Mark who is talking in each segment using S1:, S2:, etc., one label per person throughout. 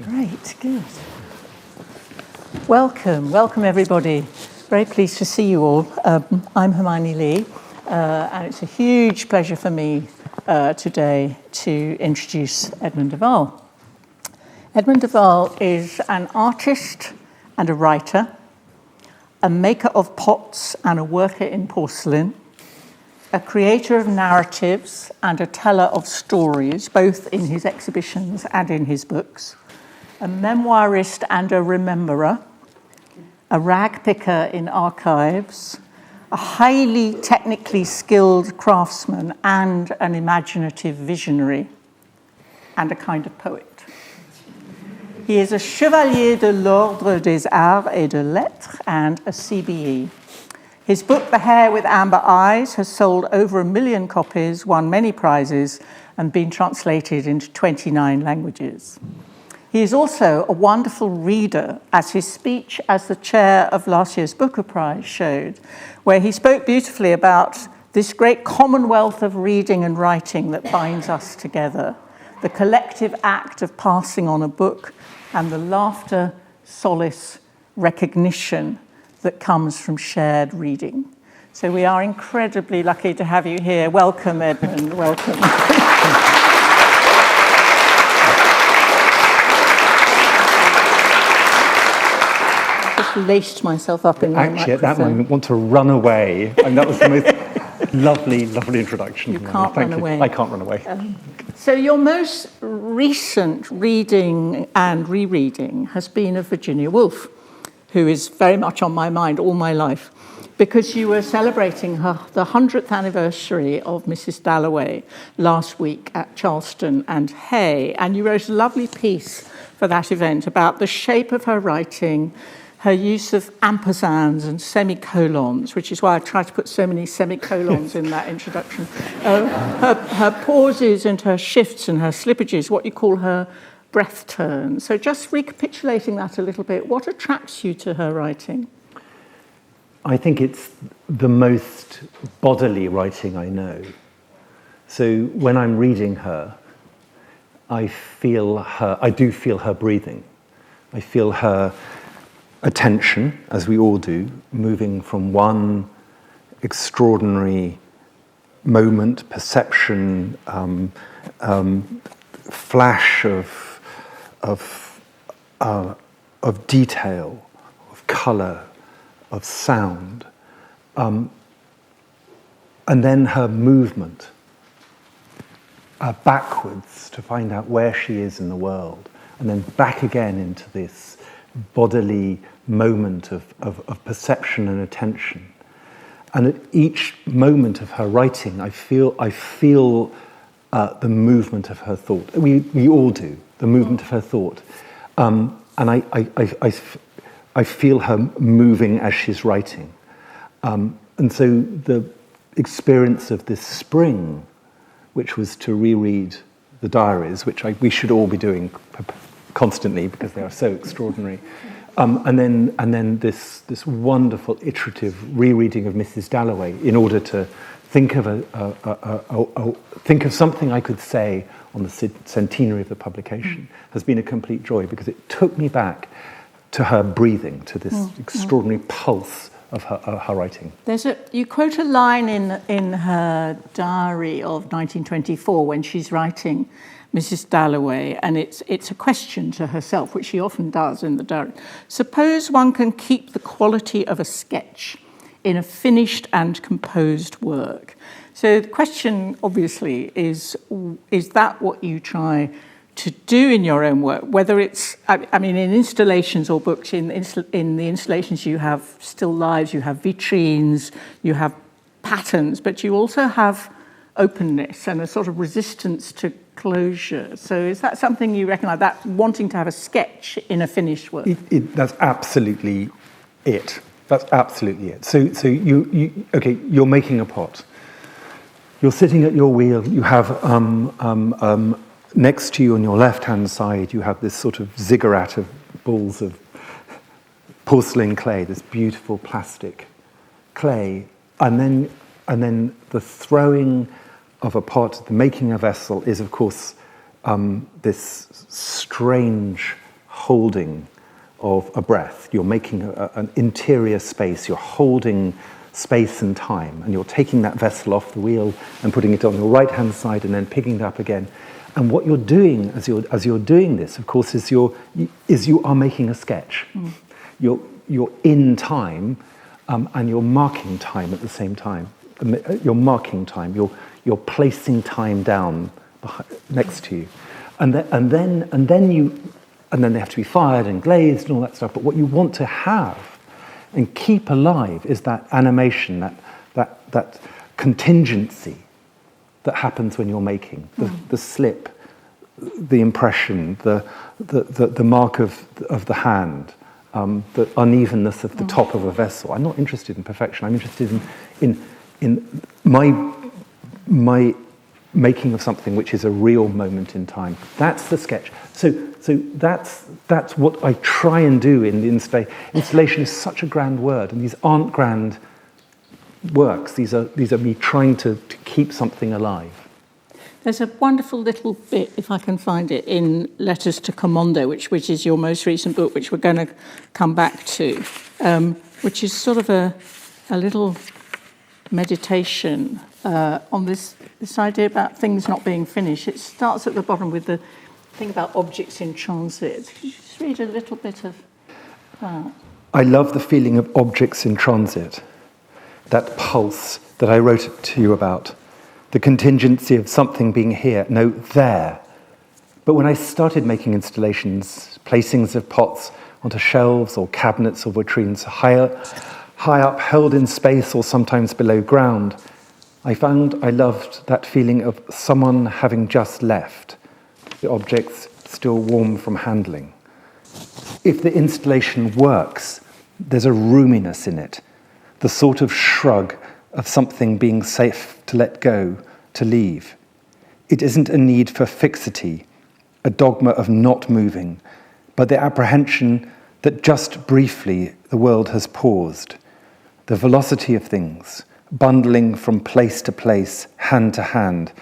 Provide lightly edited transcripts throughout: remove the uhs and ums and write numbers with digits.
S1: Great, good. Welcome everybody. Very pleased to see you all. I'm Hermione Lee, and it's a huge pleasure for me today to introduce Edmund de Waal. Edmund de Waal is an artist and a writer, a maker of pots and a worker in porcelain, a creator of narratives and a teller of stories, both in his exhibitions and in his books, a memoirist and a rememberer, a rag picker in archives, a highly technically skilled craftsman and an imaginative visionary, and a kind of poet. He is a Chevalier de l'Ordre des Arts et des Lettres and a CBE. His book, The Hare with Amber Eyes, has sold over 1 million copies, won many prizes, and been translated into 29 languages. He is also a wonderful reader, as his speech as the chair of last year's Booker Prize showed, where he spoke beautifully about this great commonwealth of reading and writing that binds us together, the collective act of passing on a book, and the laughter, solace, recognition that comes from shared reading. So we are incredibly lucky to have you here. Welcome, Edmund, welcome. I just laced myself up in my
S2: Actually,
S1: microphone.
S2: at that moment, I want to run away. And that was the most lovely introduction.
S1: You can't run away.
S2: I can't run away.
S1: So your most recent reading and rereading has been of Virginia Woolf, who is very much on my mind all my life, because you were celebrating the 100th anniversary of Mrs. Dalloway last week at Charleston and Hay, and you wrote a lovely piece for that event about the shape of her writing, her use of ampersands and semicolons, which is why I tried to put so many semicolons in that introduction, her pauses and her shifts and her slippages, what you call her breath turns. So just recapitulating that a little bit, what attracts you to her writing?
S2: I think it's the most bodily writing I know. So when I'm reading her, I do feel her breathing. I feel her attention, as we all do, moving from one extraordinary moment, perception, flash of detail, of colour, of sound, and then her movement backwards to find out where she is in the world, and then back again into this bodily moment of perception and attention. And at each moment of her writing, I feel the movement of her thought. We all do, the movement of her thought. And I feel her moving as she's writing. And so the experience of this spring, which was to reread the diaries, which we should all be doing constantly because they are so extraordinary. And then this wonderful iterative rereading of Mrs. Dalloway in order to think of something I could say on the centenary of the publication has been a complete joy, because it took me back to her breathing, to this extraordinary pulse of her writing.
S1: You quote a line in her diary of 1924 when she's writing Mrs. Dalloway, and it's a question to herself, which she often does in the diary. Suppose one can keep the quality of a sketch in a finished and composed work. So the question, obviously, is that what you try to do in your own work? Whether it's, in installations or books, in the installations you have still lives, you have vitrines, you have patterns, but you also have openness and a sort of resistance to closure. So is that something you recognise, that wanting to have a sketch in a finished work?
S2: That's absolutely it. That's absolutely it. So you're making a pot. You're sitting at your wheel. You have next to you on your left-hand side, you have this sort of ziggurat of balls of porcelain clay, this beautiful plastic clay, and then the throwing of a pot, the making a vessel, is of course this strange holding of a breath. You're making an interior space. You're holding space and time, and you're taking that vessel off the wheel and putting it on your right-hand side and then picking it up again. And what you're doing as you're doing this, of course, is you are making a sketch. You're in time, and you're marking time at the same time. You're marking time. You're placing time down next to you, and then they have to be fired and glazed and all that stuff. But what you want to have and keep alive is that animation, that contingency that happens when you're making, the slip, the impression, the mark of the hand, the unevenness of the top of a vessel. I'm not interested in perfection. I'm interested in my making of something which is a real moment in time. That's the sketch. So that's what I try and do in the installation. Installation is such a grand word, and these aren't grand works. These are me trying to keep something alive.
S1: There's a wonderful little bit, if I can find it, in Letters to Camondo, which is your most recent book, which we're going to come back to, which is sort of a little meditation on this idea about things not being finished. It starts at the bottom with the thing about objects in transit. Could you just read a little bit of that?
S2: I love the feeling of objects in transit, that pulse that I wrote to you about, the contingency of something being here, no, there. But when I started making installations, placings of pots onto shelves or cabinets or vitrines high up, held in space or sometimes below ground, I found I loved that feeling of someone having just left, the objects still warm from handling. If the installation works, there's a roominess in it, the sort of shrug of something being safe to let go, to leave. It isn't a need for fixity, a dogma of not moving, but the apprehension that just briefly the world has paused. The velocity of things, bundling from place to place, hand to hand,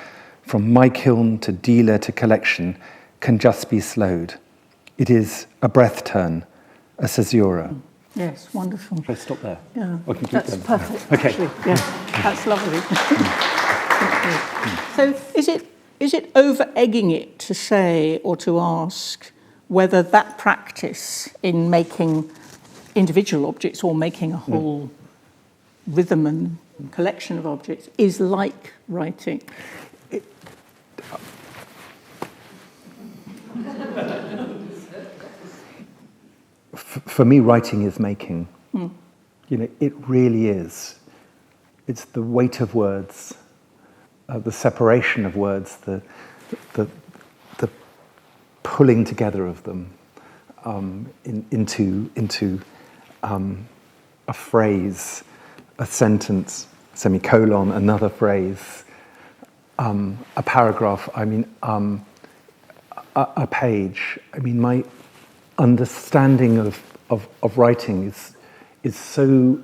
S2: from my kiln to dealer to collection, can just be slowed. It is a breath turn, a caesura.
S1: Yes, wonderful.
S2: Should I stop there?
S1: Yeah,
S2: Or can
S1: that's perfect.
S2: Okay.
S1: Actually. Yeah, that's lovely. So, is it over egging it to say or to ask whether that practice in making individual objects or making a whole rhythm and collection of objects is like writing?
S2: For me, writing is making. You know, it really is. It's the weight of words, the separation of words, the pulling together of them into a phrase, a sentence, semicolon, another phrase, a paragraph. I mean, a page. I mean, my understanding of writing is so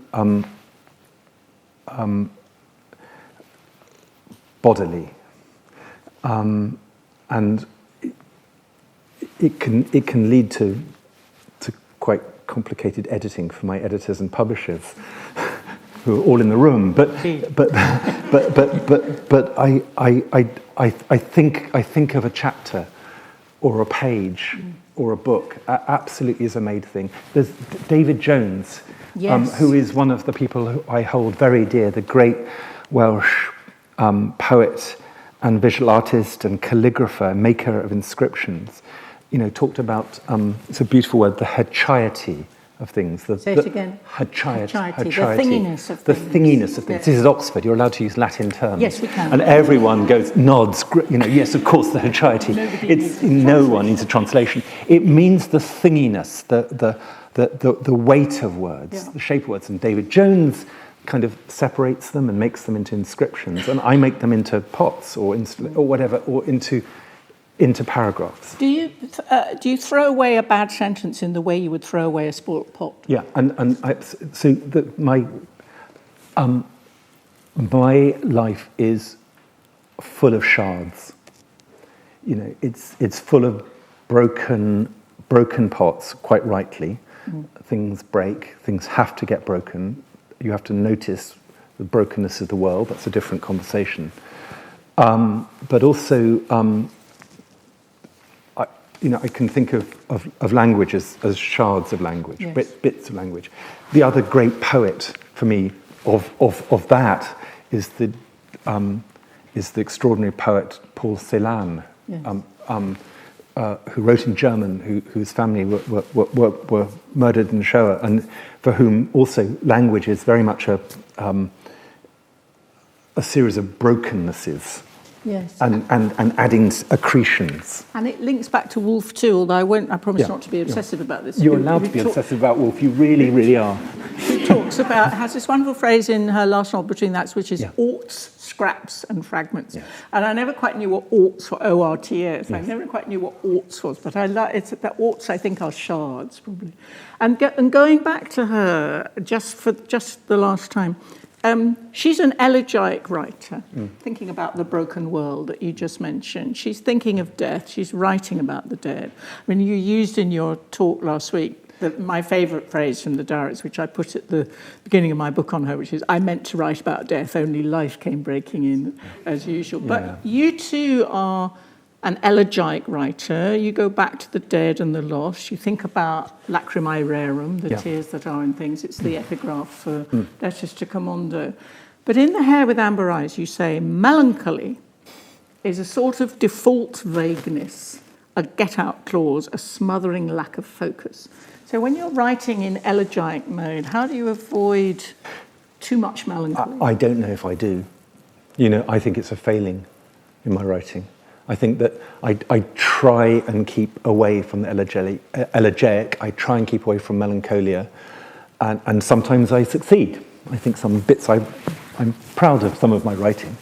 S2: bodily, and it can lead to quite complicated editing for my editors and publishers, who are all in the room. But I think of a chapter or a page or a book absolutely as a made thing. There's David Jones,
S1: yes.
S2: Who is one of the people who I hold very dear, the great Welsh poet and visual artist and calligrapher, maker of inscriptions. You know, talked about, it's a beautiful word, the hedchiety of things.
S1: Say it again.
S2: Hedchiety.
S1: The thinginess of
S2: The
S1: things.
S2: thinginess of things.
S1: Yes.
S2: This is Oxford. You're allowed to use Latin terms.
S1: Yes, we can.
S2: And everyone nods. You know, yes, of course, the hedchiety. No one needs a translation. It means the thinginess, the weight of words, the shape of words. And David Jones kind of separates them and makes them into inscriptions, and I make them into pots or whatever, or into paragraphs.
S1: Do you throw away a bad sentence in the way you would throw away a spoilt pot?
S2: Yeah, my life is full of shards. it's full of broken pots, quite rightly. Things break, things have to get broken. You have to notice the brokenness of the world. That's a different conversation. But also, I can think of language as shards of language, yes. bits of language. The other great poet for me of that is the extraordinary poet Paul Celan, yes. Who wrote in German, whose family were murdered in the Shoah, and for whom also language is very much a series of brokennesses.
S1: Yes.
S2: And adding accretions.
S1: And it links back to Woolf too, although I promise not to be obsessive about this.
S2: You're allowed to be obsessive about Woolf, you really, really are.
S1: She has this wonderful phrase in her last novel, Between That's, which is orts, scraps and fragments. Yes. And I never quite knew what orts were, O-R-T-S. Yes. I never quite knew what orts was, but it's that orts I think are shards, probably. And going back to her, just the last time, she's an elegiac writer, thinking about the broken world that you just mentioned. She's thinking of death. She's writing about the dead. I mean, you used in your talk last week my favourite phrase from the diaries, which I put at the beginning of my book on her, which is, I meant to write about death, only life came breaking in, as usual. But you too are an elegiac writer. You go back to the dead and the lost. You think about lacrimae rerum, the tears that are in things. It's the epigraph for Letters to Camondo. But in The Hare with Amber Eyes, you say, melancholy is a sort of default vagueness, a get-out clause, a smothering lack of focus. So when you're writing in elegiac mode, how do you avoid too much melancholy?
S2: I don't know if I do. I think it's a failing in my writing. I think that I try and keep away from the elegiac. I try and keep away from melancholia, and sometimes I succeed. I think some bits I'm proud of some of my writing.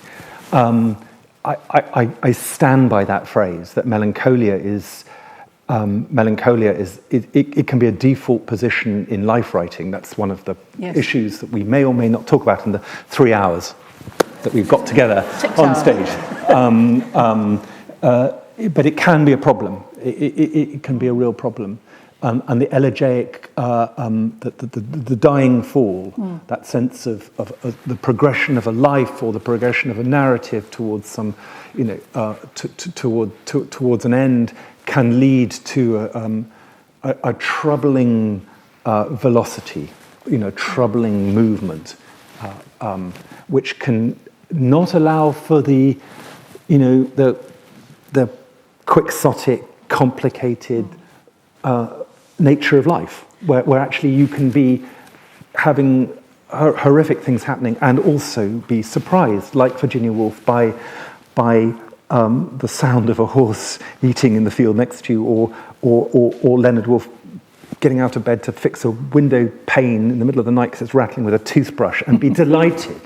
S2: I stand by that phrase that melancholia is it can be a default position in life writing. That's one of the issues that we may or may not talk about in the 3 hours that we've got together on stage. But it can be a problem. It can be a real problem. And the elegiac, the dying fall, that sense of the progression of a life or the progression of a narrative towards some, towards an end, can lead to a troubling velocity, troubling movement, which can not allow for the quixotic, complicated nature of life, where actually you can be having horrific things happening and also be surprised, like Virginia Woolf, by the sound of a horse eating in the field next to you, or Leonard Woolf getting out of bed to fix a window pane in the middle of the night because it's rattling with a toothbrush, and be delighted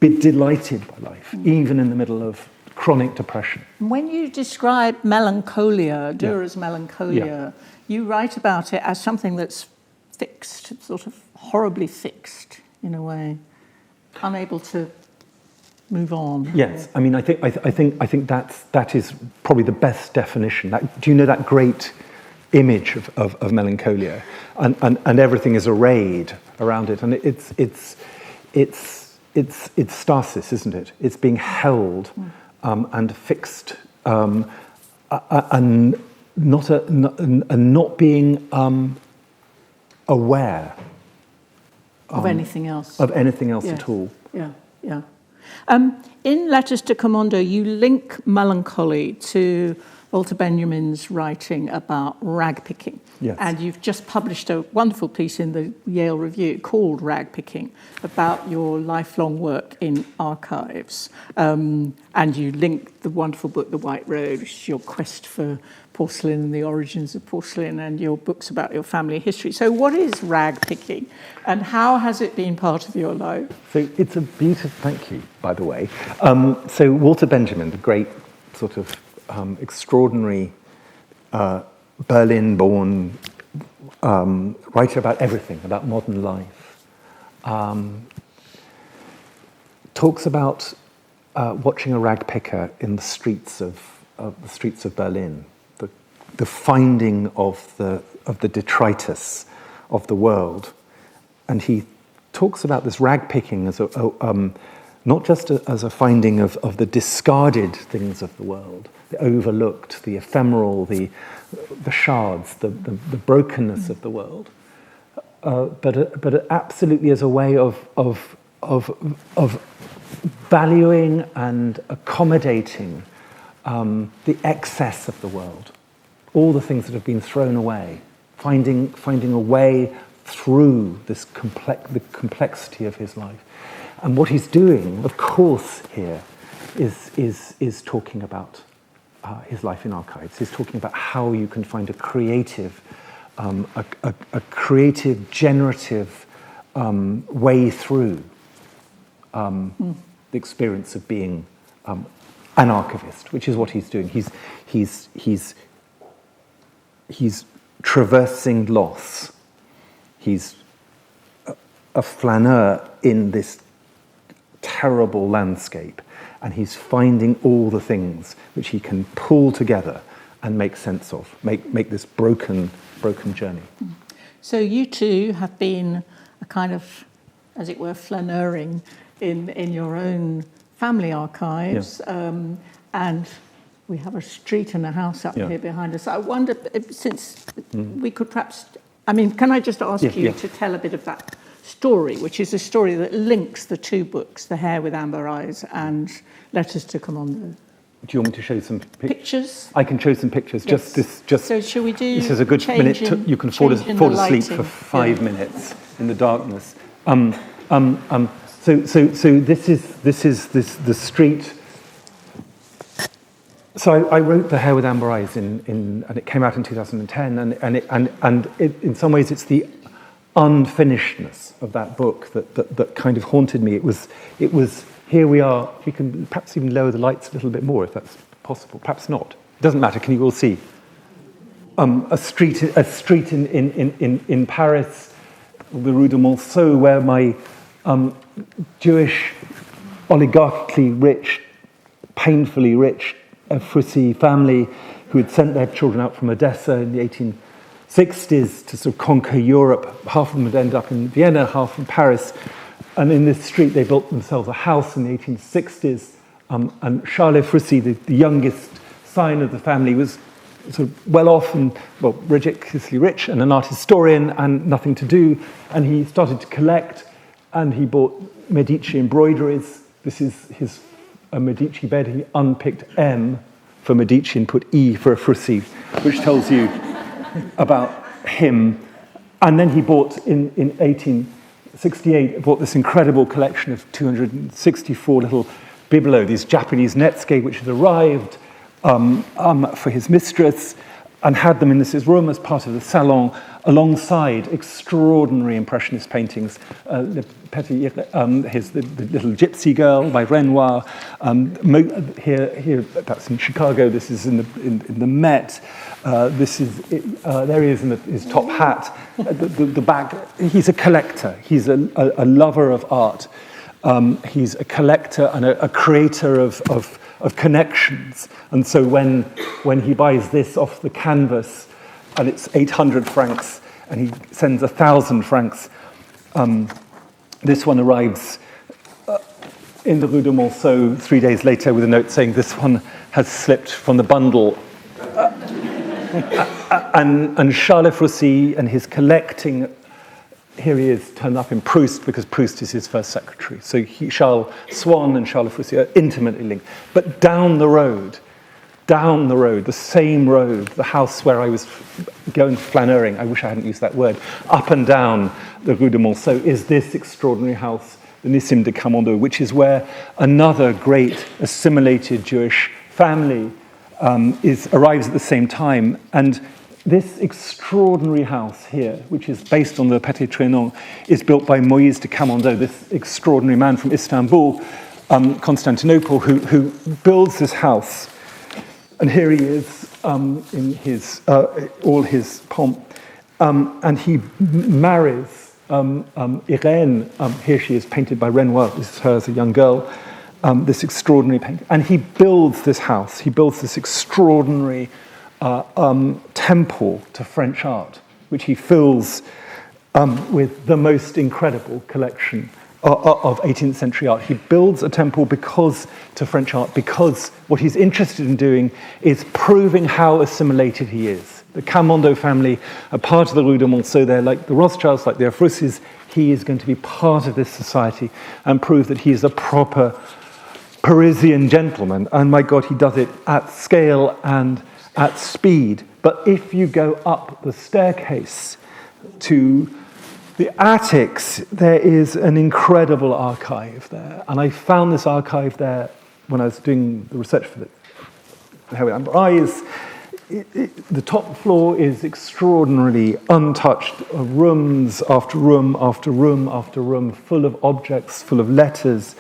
S2: by life, even in the middle of chronic depression.
S1: When you describe melancholia, Durer's melancholia, you write about it as something that's fixed, sort of horribly fixed in a way, unable to move on.
S2: Yes, I mean, I think that is probably the best definition. Do you know that great image of melancholia, and everything is arrayed around it, and it's stasis, isn't it? It's being held and fixed, and not being aware
S1: of anything else.
S2: At all.
S1: Yeah. In Letters to Camondo, you link melancholy to Walter Benjamin's writing about rag picking.
S2: Yes.
S1: And you've just published a wonderful piece in the Yale Review called Rag Picking, about your lifelong work in archives. And you link the wonderful book, The White Road, which is your quest for porcelain and the origins of porcelain, and your books about your family history. So what is rag picking, and how has it been part of your life?
S2: So it's a beautiful, thank you, by the way. So Walter Benjamin, the great sort of extraordinary Berlin-born writer about everything, about modern life, talks about watching a rag picker in the streets of the streets of Berlin, the finding of the detritus of the world, and he talks about this rag picking as not just as a finding of the discarded things of the world, the overlooked, the ephemeral, the shards, the brokenness of the world, but absolutely as a way of valuing and accommodating the excess of the world, all the things that have been thrown away, finding a way through this the complexity of his life. And what he's doing, of course, here is talking about his life in archives. He's talking about how you can find a creative, generative way through the experience of being an archivist, which is what he's doing. He's traversing loss. He's a flaneur in this terrible landscape, and he's finding all the things which he can pull together and make sense of, make this broken journey.
S1: So you two have been a kind of, as it were, flaneuring in your own family archives, and we have a street and a house up here behind us. I wonder, since we could perhaps, can I just ask you to tell a bit of that story, which is a story that links the two books, The Hare with Amber Eyes and Letters to Camondo.
S2: Do you want me to show you some
S1: pictures?
S2: I can show some pictures.
S1: Yes.
S2: Just.
S1: So shall we do?
S2: This is a good minute. You can fall asleep for 5 minutes in the darkness. So this is the street. So I wrote The Hare with Amber Eyes and it came out in 2010, and in some ways it's the unfinishedness of that book that kind of haunted me. It was here we are. We can perhaps even lower the lights a little bit more if that's possible. Perhaps not. It doesn't matter. Can you all see? A street in Paris, the Rue de Monceau, where my Jewish, oligarchically rich, painfully rich, Frussi family who had sent their children out from Odessa in the 1860s to sort of conquer Europe. Half of them would end up in Vienna, half in Paris. And in this street, they built themselves a house in the 1860s. And Charles Frussi, the youngest scion of the family, was sort of well off and, ridiculously rich and an art historian and nothing to do. And he started to collect, and he bought Medici embroideries. This is a Medici bed. He unpicked M for Medici and put E for a Frussi, which tells you about him. And then he bought, in 1868, bought this incredible collection of 264 little bibelots, these Japanese netsuke, which had arrived for his mistress, and had them in his room as part of the salon, alongside extraordinary Impressionist paintings. The Little Gypsy Girl by Renoir. Here, that's in Chicago. This is in the Met. There he is in his top hat. The back. He's a collector. He's a lover of art. He's a collector and a creator of connections. And so when he buys this off the canvas, and it's 800 francs, and he sends 1,000 francs, this one arrives in the Rue de Monceau 3 days later with a note saying this one has slipped from the bundle. And Charles Frussi and his collecting, here he is turned up in Proust, because Proust is his first secretary. So Charles Swann and Charles Frussi are intimately linked. But down the road, the same road, the house where I was going flaneuring, I wish I hadn't used that word, up and down the Rue de Monceau, is this extraordinary house, the Nissim de Camondo, which is where another great assimilated Jewish family arrives at the same time. And this extraordinary house here, which is based on the Petit Trianon, is built by Moïse de Camondo, this extraordinary man from Istanbul, Constantinople, who builds this house. And here he is in his all his pomp, and he marries Irene. Here she is, painted by Renoir. This is her as a young girl,
S3: this extraordinary painting. And he builds this house. He builds this extraordinary temple to French art, which he fills with the most incredible collection of 18th century art. He builds a temple to French art because what he's interested in doing is proving how assimilated he is. The Camondo family are part of the Rue de Monceau. They're like the Rothschilds, like the Afroussis. He is going to be part of this society and prove that he is a proper Parisian gentleman. And my God, he does it at scale and at speed. But if you go up the staircase to the attics, there is an incredible archive there. And I found this archive there when I was doing the research for the top floor is extraordinarily untouched, rooms after room after room after room, full of objects, full of letters.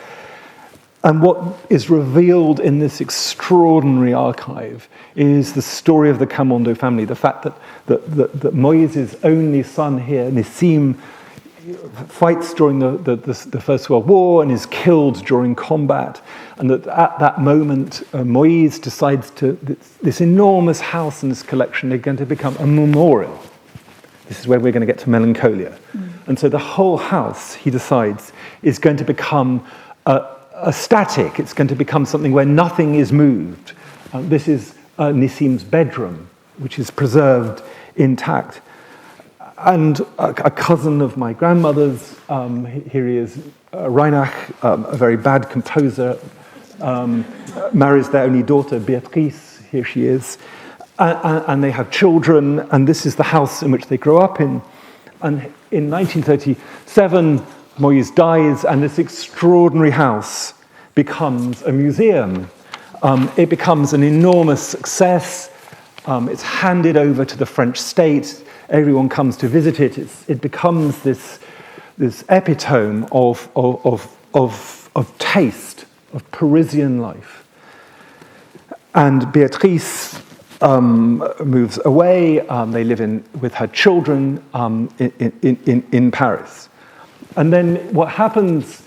S3: And what is revealed in this extraordinary archive is the story of the Camondo family, the fact that Moïse's only son here, Nissim, fights during the First World War and is killed during combat, and that at that moment Moïse decides this enormous house and this collection are going to become a memorial. This is where we're going to get to melancholia. And so the whole house, he decides, is going to become a static. It's going to become something where nothing is moved. This is Nissim's bedroom, which is preserved intact. And a cousin of my grandmother's, here he is, Reinach, a very bad composer, marries their only daughter, Beatrice, here she is, and they have children, and this is the house in which they grow up in. And in 1937, Moïse dies, and this extraordinary house becomes a museum. It becomes an enormous success. It's handed over to the French state. Everyone comes to visit it. It becomes this epitome of taste, of Parisian life. And Beatrice moves away. They live with her children in Paris. And then what happens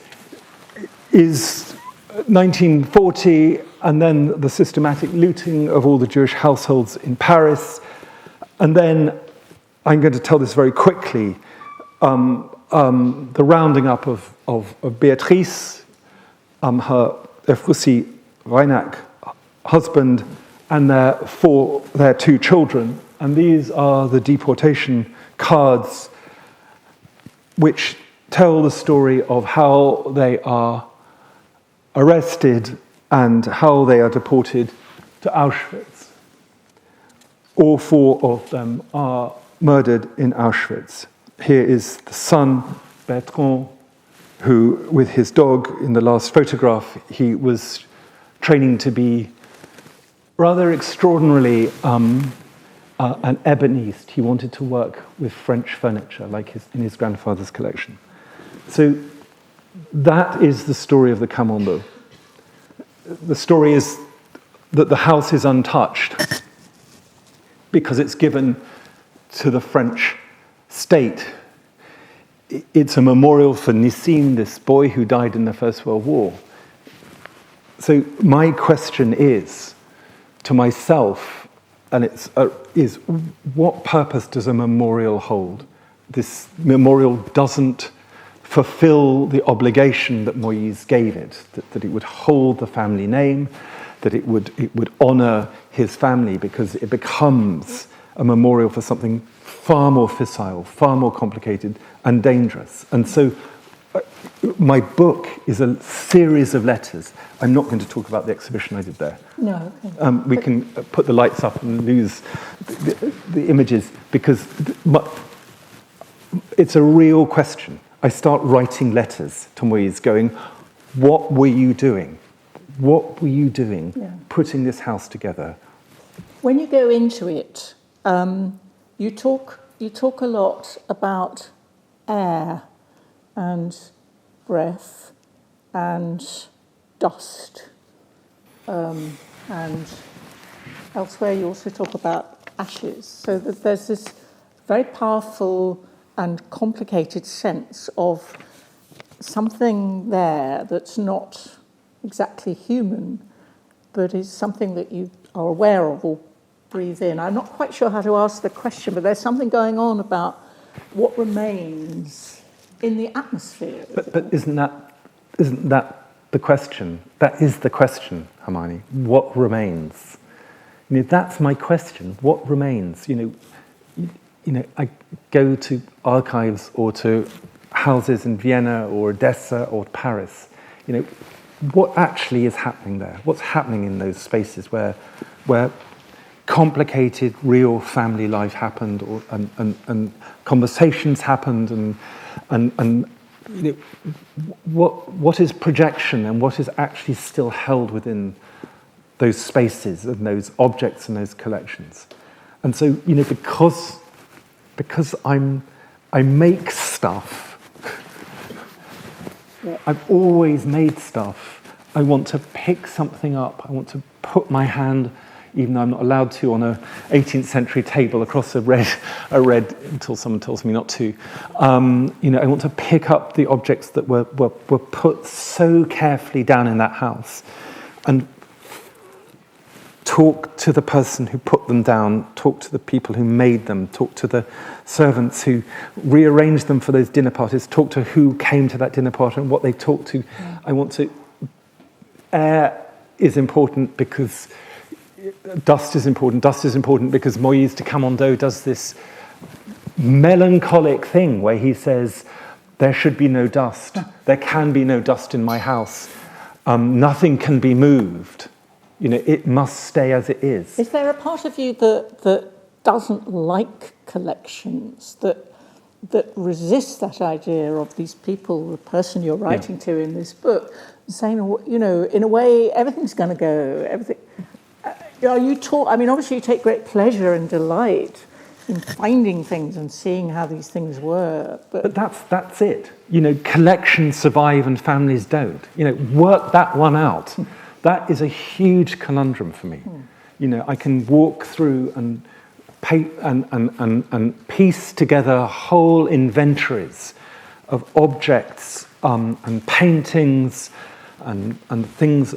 S3: is 1940, and then the systematic looting of all the Jewish households in Paris. And then, I'm going to tell this very quickly, the rounding up of Beatrice, her Efroussi Reinach husband, and their two children. And these are the deportation cards which tell the story of how they are arrested and how they are deported to Auschwitz. All four of them are murdered in Auschwitz. Here is the son, Bertrand, who, with his dog in the last photograph, he was training to be rather extraordinarily an ebonist. He wanted to work with French furniture, like in his grandfather's collection. So that is the story of the Camondo. The story is that the house is untouched because it's given to the French state. It's a memorial for Nissim, this boy who died in the First World War. So my question is to myself, and is what purpose does a memorial hold? This memorial doesn't fulfill the obligation that Moïse gave it, that it would hold the family name, that it would honor his family, because it becomes a memorial for something far more facile, far more complicated and dangerous. And so my book is a series of letters. I'm not going to talk about the exhibition I did there.
S1: No. Okay.
S3: We can put the lights up and lose the images, because it's a real question. I start writing letters to Moïse going, what were you doing? What were you doing putting this house together?
S1: When you go into it, you talk a lot about air and breath and dust, and elsewhere you also talk about ashes. So that there's this very powerful and complicated sense of something there that's not exactly human, but is something that you are aware of or breathe in. I'm not quite sure how to ask the question, but there's something going on about what remains in the atmosphere.
S2: But isn't that the question? That is the question, Hermione. What remains? That's my question. What remains? I go to archives or to houses in Vienna or Odessa or Paris. What actually is happening there? What's happening in those spaces where complicated, real family life happened, and conversations happened, and what is projection and what is actually still held within those spaces and those objects and those collections? And so, because I make stuff. I've always made stuff. I want to pick something up. I want to put my hand, even though I'm not allowed to, on a 18th century table across a red, until someone tells me not to. I want to pick up the objects that were put so carefully down in that house, and talk to the person who put them down, talk to the people who made them, talk to the servants who rearranged them for those dinner parties, talk to who came to that dinner party and what they talked to. Yeah. I want to... Air is important because dust is important. Dust is important because Musée de Camondo does this melancholic thing where he says, there should be no dust. There can be no dust in my house. Nothing can be moved. It must stay as it is.
S1: Is there a part of you that doesn't like collections, that resists that idea of these people, the person you're writing to in this book, saying, in a way, everything's going to go, everything... obviously you take great pleasure and delight in finding things and seeing how these things were.
S2: But that's it. Collections survive and families don't. Work that one out. That is a huge conundrum for me. I can walk through and piece together whole inventories of objects and paintings and things,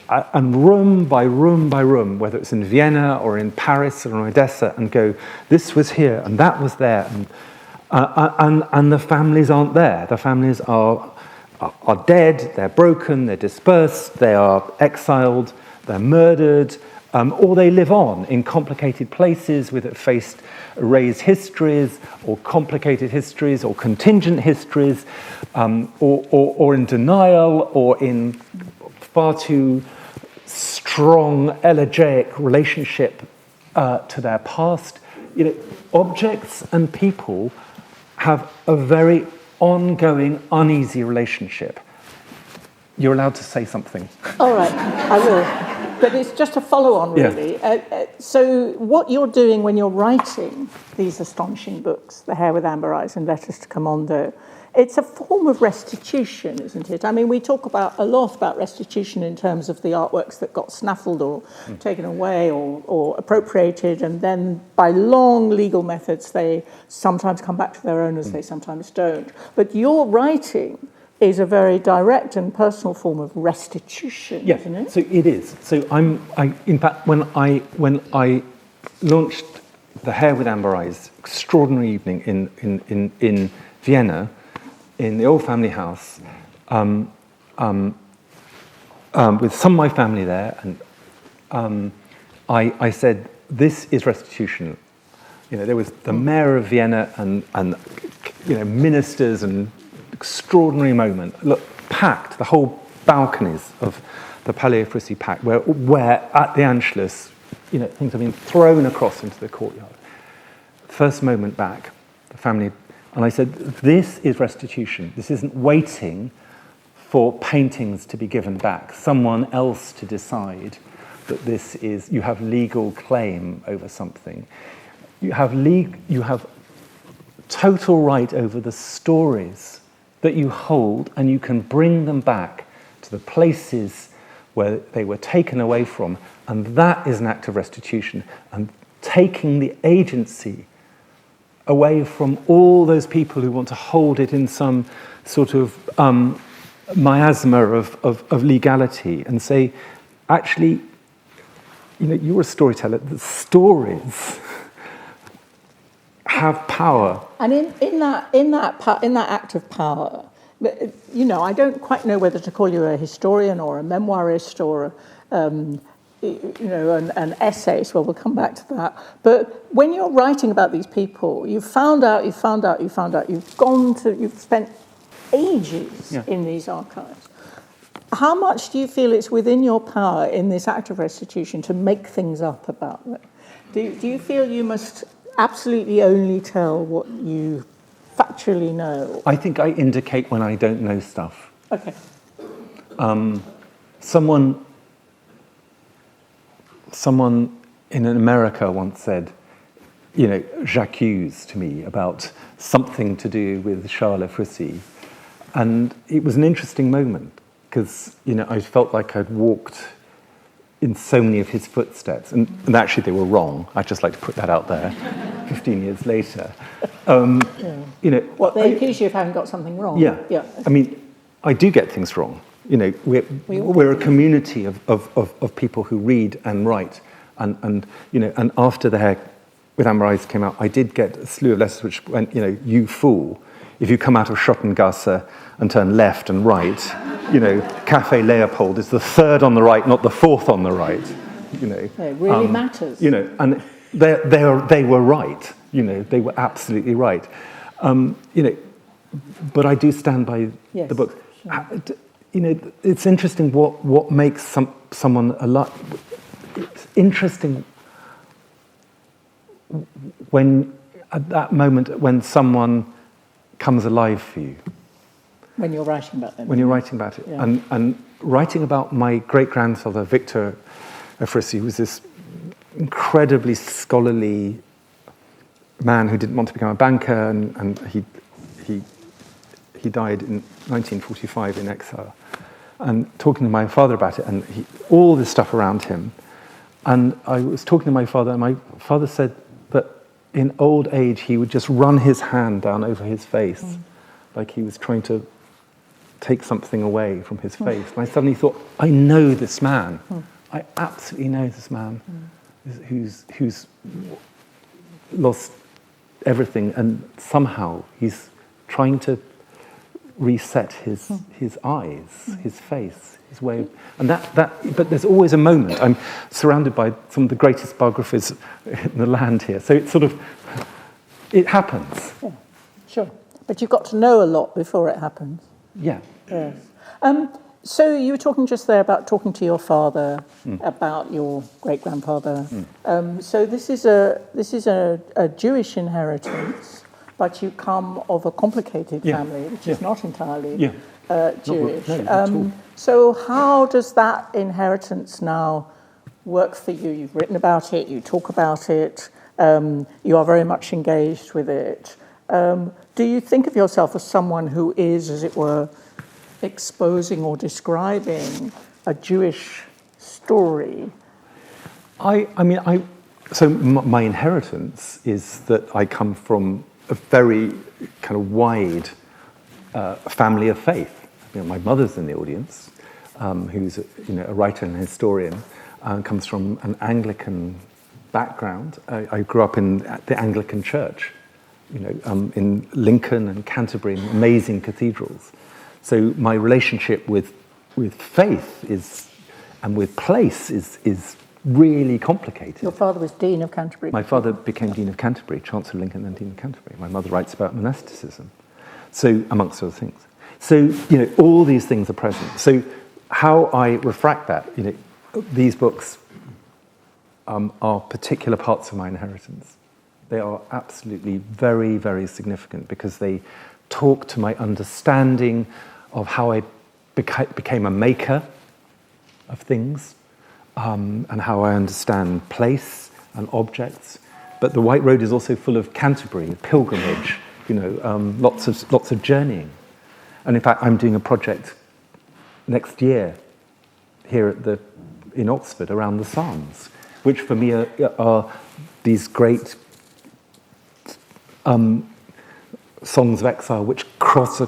S2: and room by room by room, whether it's in Vienna or in Paris or in Odessa, and go, this was here and that was there, and the families aren't there. The families are dead, they're broken, they're dispersed, they are exiled, they're murdered, or they live on in complicated places with erased histories, or complicated histories, or contingent histories, or in denial, or in far too strong elegiac relationship to their past. Objects and people have a very ongoing, uneasy relationship. You're allowed to say something.
S1: All right, I will. But it's just a follow-on, really. Yeah. So what you're doing when you're writing these astonishing books, The Hare with Amber Eyes and Letters to Camondo, it's a form of restitution, isn't it? We talk a lot about restitution in terms of the artworks that got snaffled or taken away or appropriated, and then by long legal methods, they sometimes come back to their owners, they sometimes don't. But your writing is a very direct and personal form of restitution, isn't it?
S2: So it is. So in fact, when I launched The Hare with Amber Eyes, extraordinary evening in Vienna, in the old family house, with some of my family there, and I said, this is restitution. There was the mayor of Vienna and ministers, and extraordinary moment. Look, packed, the whole balconies of the Palais Frissi packed, where at the Anschluss, things have been thrown across into the courtyard. First moment back, the family, and I said, this is restitution. This isn't waiting for paintings to be given back, someone else to decide that this is, you have legal claim over something. You have total right over the stories that you hold, and you can bring them back to the places where they were taken away from, and that is an act of restitution, and taking the agency away from all those people who want to hold it in some sort of
S3: miasma of legality and say, actually, you're a storyteller. The stories have power.
S1: And in that act of power, I don't quite know whether to call you a historian or a memoirist or an essayist. Well, we'll come back to that. But when you're writing about these people, you've spent ages in these archives. How much do you feel it's within your power in this act of restitution to make things up about them? Do you feel you must absolutely only tell what you factually know?
S3: I think I indicate when I don't know stuff.
S1: Okay.
S3: Someone in America once said, j'accuse to me about something to do with Charles Frissi. And it was an interesting moment because, I felt like I'd walked in so many of his footsteps. And actually they were wrong. I'd just like to put that out there 15 years later.
S1: They accuse you of having got something wrong?
S3: Yeah.
S1: Yeah.
S3: I mean, I do get things wrong. We're a community of people who read and write, and after the Hare with Amber Eyes came out, I did get a slew of letters which went, you fool, if you come out of Schottengasse and turn left and right, Café Leopold is the third on the right, not the fourth on the right.
S1: It really matters.
S3: And they were right. They were absolutely right. But I do stand by the book. Sure. It's interesting what makes someone alive. It's interesting when, at that moment, when someone comes alive for you.
S1: When you're writing about them.
S3: When you're writing about it. Yeah. And writing about my great-grandfather, Victor Frissi, who was this incredibly scholarly man who didn't want to become a banker, and he died in 1945 in exile. And talking to my father about it, and all this stuff around him. And I was talking to my father, and my father said that in old age he would just run his hand down over his face, like he was trying to take something away from his face. And I suddenly thought, I know this man. I absolutely know this man who's lost everything, and somehow he's trying to reset his eyes, his face, his way of, and but there's always a moment. I'm surrounded by some of the greatest biographers in the land here, so it's it happens.
S1: Yeah, sure. But you've got to know a lot before it happens.
S3: Yeah.
S1: Yes. So you were talking just there about talking to your father about your great-grandfather. So this is a Jewish inheritance, but you come of a complicated family, which is not entirely Jewish.
S3: Not at all.
S1: So how does that inheritance now work for you? You've written about it, you talk about it, you are very much engaged with it. Do you think of yourself as someone who is, as it were, exposing or describing a Jewish story?
S3: So my inheritance is that I come from a very kind of wide family of faith. My mother's in the audience, who's a writer and historian, comes from an Anglican background. I grew up in the Anglican Church, in Lincoln and Canterbury, amazing cathedrals. So my relationship with faith and with place is really complicated.
S1: Your father was Dean of Canterbury.
S3: My father became Dean of Canterbury, Chancellor Lincoln, and Dean of Canterbury. My mother writes about monasticism, so amongst other things. So all these things are present. So how I refract that, these books are particular parts of my inheritance. They are absolutely very, very significant because they talk to my understanding of how I became a maker of things, and how I understand place and objects. But the White Road is also full of Canterbury, pilgrimage, lots of journeying. And in fact, I'm doing a project next year here in Oxford around the Psalms, which for me are these great songs of exile which cross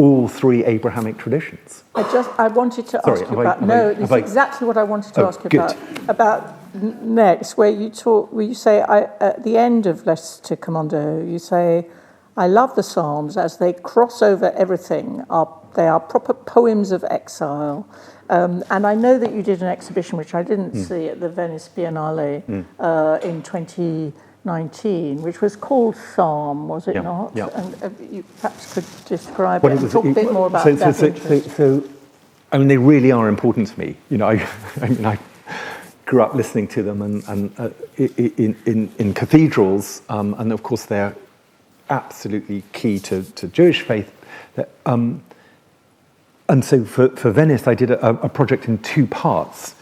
S3: all three Abrahamic traditions.
S1: I wanted to ask you about. It's exactly what I wanted to ask you
S3: good.
S1: about next, where you say at the end of Lettres to Camondo, you say, "I love the Psalms as they cross over everything. They are proper poems of exile." And I know that you did an exhibition, which I didn't see, at the Venice Biennale in 2019, which was called Psalm, was it not?
S3: Yeah.
S1: And you perhaps could describe it and talk a bit more about that.
S3: So, I mean, they really are important to me. You know, I grew up listening to them and in cathedrals, and of course they're absolutely key to Jewish faith. And so for Venice, I did a project in two parts.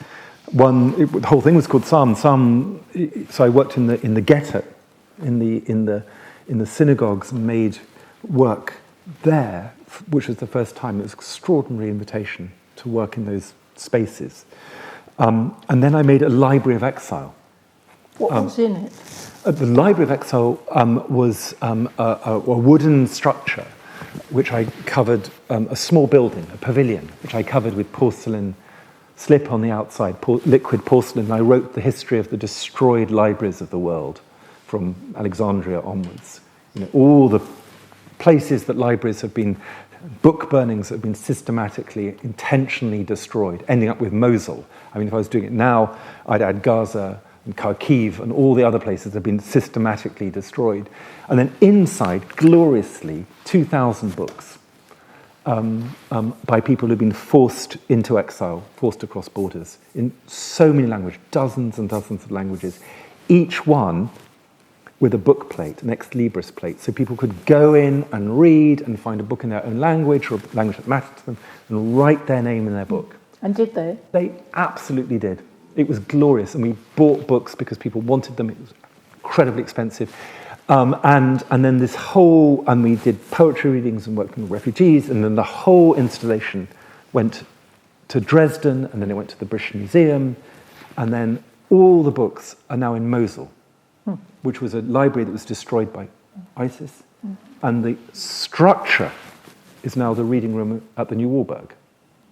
S3: The whole thing was called Psalm. So I worked in the ghetto, in the synagogues, and made work there, which was the first time. It was an extraordinary invitation to work in those spaces. And then I made a Library of Exile.
S1: What was in it?
S3: The Library of Exile was a wooden structure which I covered, a small building, a pavilion, which I covered with porcelain slip on the outside, liquid porcelain. And I wrote the history of the destroyed libraries of the world from Alexandria onwards. You know, all the places that libraries have been, book burnings have been systematically, intentionally destroyed, ending up with Mosul. I mean, if I was doing it now, I'd add Gaza and Kharkiv and all the other places that have been systematically destroyed. And then inside, gloriously, 2,000 books by people who've been forced into exile, forced across borders, in so many languages, dozens and dozens of languages, each one with a book plate, an ex libris plate, so people could go in and read and find a book in their own language or a language that mattered to them and write their name in their book.
S1: And did they?
S3: They absolutely did. It was glorious, and we bought books because people wanted them. It was incredibly expensive. And then this whole, and we did poetry readings and worked with refugees, and then the whole installation went to Dresden, and then it went to the British Museum, and then all the books are now in Mosul, which was a library that was destroyed by ISIS, and the structure is now the reading room at the New Warburg,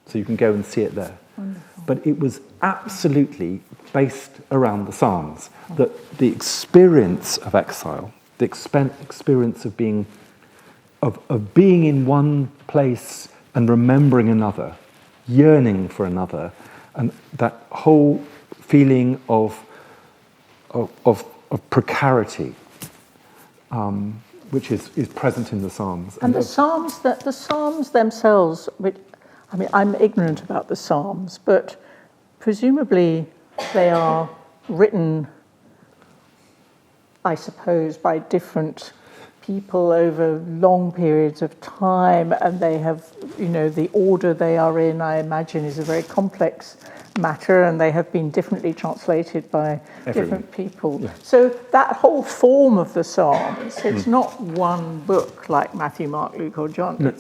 S3: so you can go and see it there.
S1: Wonderful.
S3: But it was absolutely based around the Psalms, that the experience of exile, the experience of being in one place and remembering another, yearning for another, and that whole feeling of precarity, which is present in the Psalms.
S1: And the Psalms themselves, which, I mean, I'm ignorant about the Psalms, but presumably they are written, I suppose, by different people over long periods of time, and they have, you know, the order they are in, I imagine, is a very complex matter, and they have been differently translated by different people. Yeah. So that whole form of the Psalms, it's not one book like Matthew, Mark, Luke, or John. No.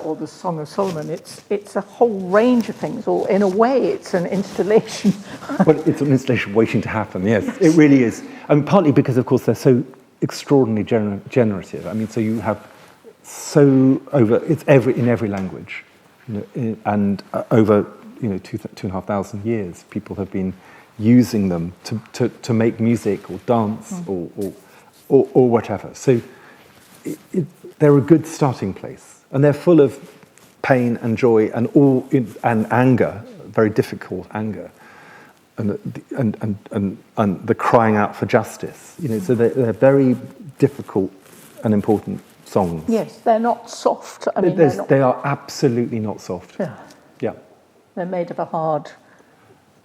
S1: Or the Song of Solomon, it's a whole range of things, or in a way it's an installation.
S3: Well, it's an installation waiting to happen, yes. It really is. I mean, partly because, of course, they're so extraordinarily generative. I mean, so you have it's in every language, you know, and over 2,500 years, people have been using them to make music or dance or whatever. So they're a good starting place. And they're full of pain and joy and anger, very difficult anger, and the crying out for justice. You know, so they're very difficult and important songs.
S1: Yes, they're not soft. I mean,
S3: they are absolutely not soft.
S1: Yeah.
S3: Yeah.
S1: They're made of a hard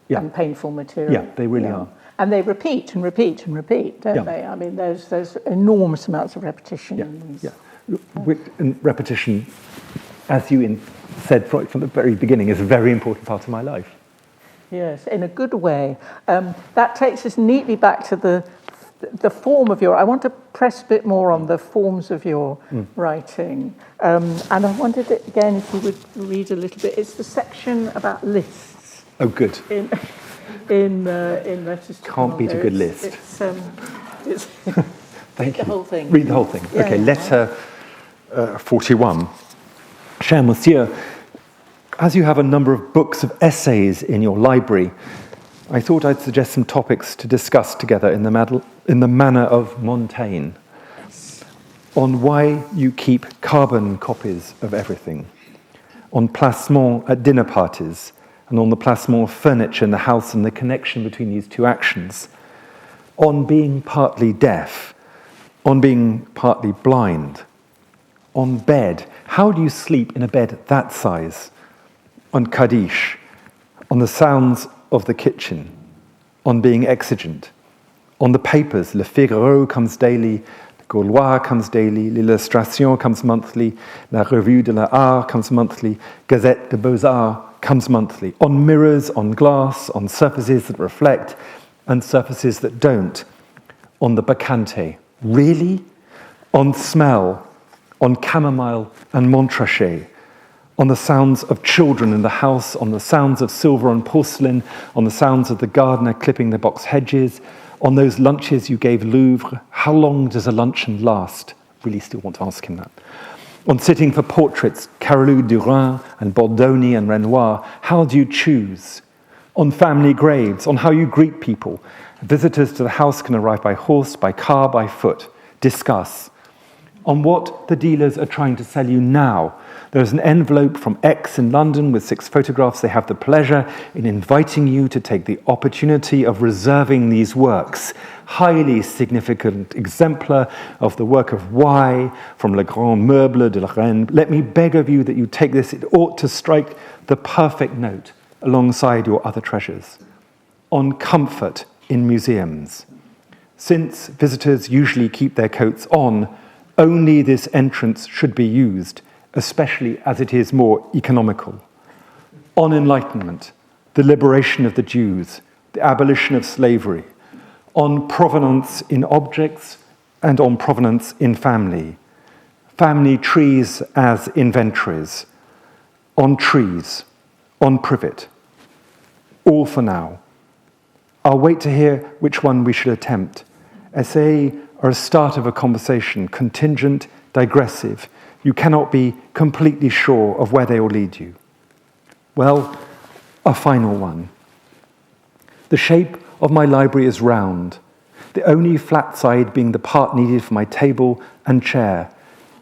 S1: and painful material.
S3: Yeah, they really are.
S1: And they repeat and repeat and repeat, don't they? I mean, there's enormous amounts of repetition in these.
S3: Yeah. And repetition, as you said from the very beginning, is a very important part of my life.
S1: Yes, in a good way. That takes us neatly back to the form of your... I want to press a bit more on the forms of your writing. And I wondered, again, if you would read a little bit. It's the section about lists.
S3: Oh, good.
S1: In Lettres to
S3: Can't beat a good list.
S1: It's
S3: Thank you.
S1: The whole thing.
S3: Read the whole thing.
S1: Yeah,
S3: okay,
S1: yeah.
S3: letter 41. Cher Monsieur, as you have a number of books of essays in your library, I thought I'd suggest some topics to discuss together in the manner of Montaigne, on why you keep carbon copies of everything, on placement at dinner parties, and on the placement of furniture in the house and the connection between these two actions, on being partly deaf, on being partly blind, on bed. How do you sleep in a bed that size? On Kaddish, on the sounds of the kitchen, on being exigent, on the papers. Le Figaro comes daily, Le Gaulois comes daily, L'Illustration comes monthly, La Revue de l'Art comes monthly, Gazette de Beaux-Arts comes monthly. On mirrors, on glass, on surfaces that reflect and surfaces that don't. On the Bacchante. Really? On smell, on chamomile and Montrachet, on the sounds of children in the house, on the sounds of silver on porcelain, on the sounds of the gardener clipping the box hedges, on those lunches you gave Louvre. How long does a luncheon last? Really still want to ask him that. On sitting for portraits, Carolus Durin and Bordoni and Renoir, how do you choose? On family graves, on how you greet people. Visitors to the house can arrive by horse, by car, by foot. Discuss. On what the dealers are trying to sell you now. There's an envelope from X in London with 6 photographs. They have the pleasure in inviting you to take the opportunity of reserving these works. Highly significant exemplar of the work of Y from Le Grand Meuble de la Reine. Let me beg of you that you take this. It ought to strike the perfect note alongside your other treasures. On comfort in museums. Since visitors usually keep their coats on, only this entrance should be used, especially as it is more economical. On enlightenment, the liberation of the Jews, the abolition of slavery, on provenance in objects and on provenance in family, family trees as inventories, on trees, on privet. All for now. I'll wait to hear which one we should attempt. Essay are a start of a conversation, contingent, digressive. You cannot be completely sure of where they will lead you. Well, a final one. The shape of my library is round, the only flat side being the part needed for my table and chair,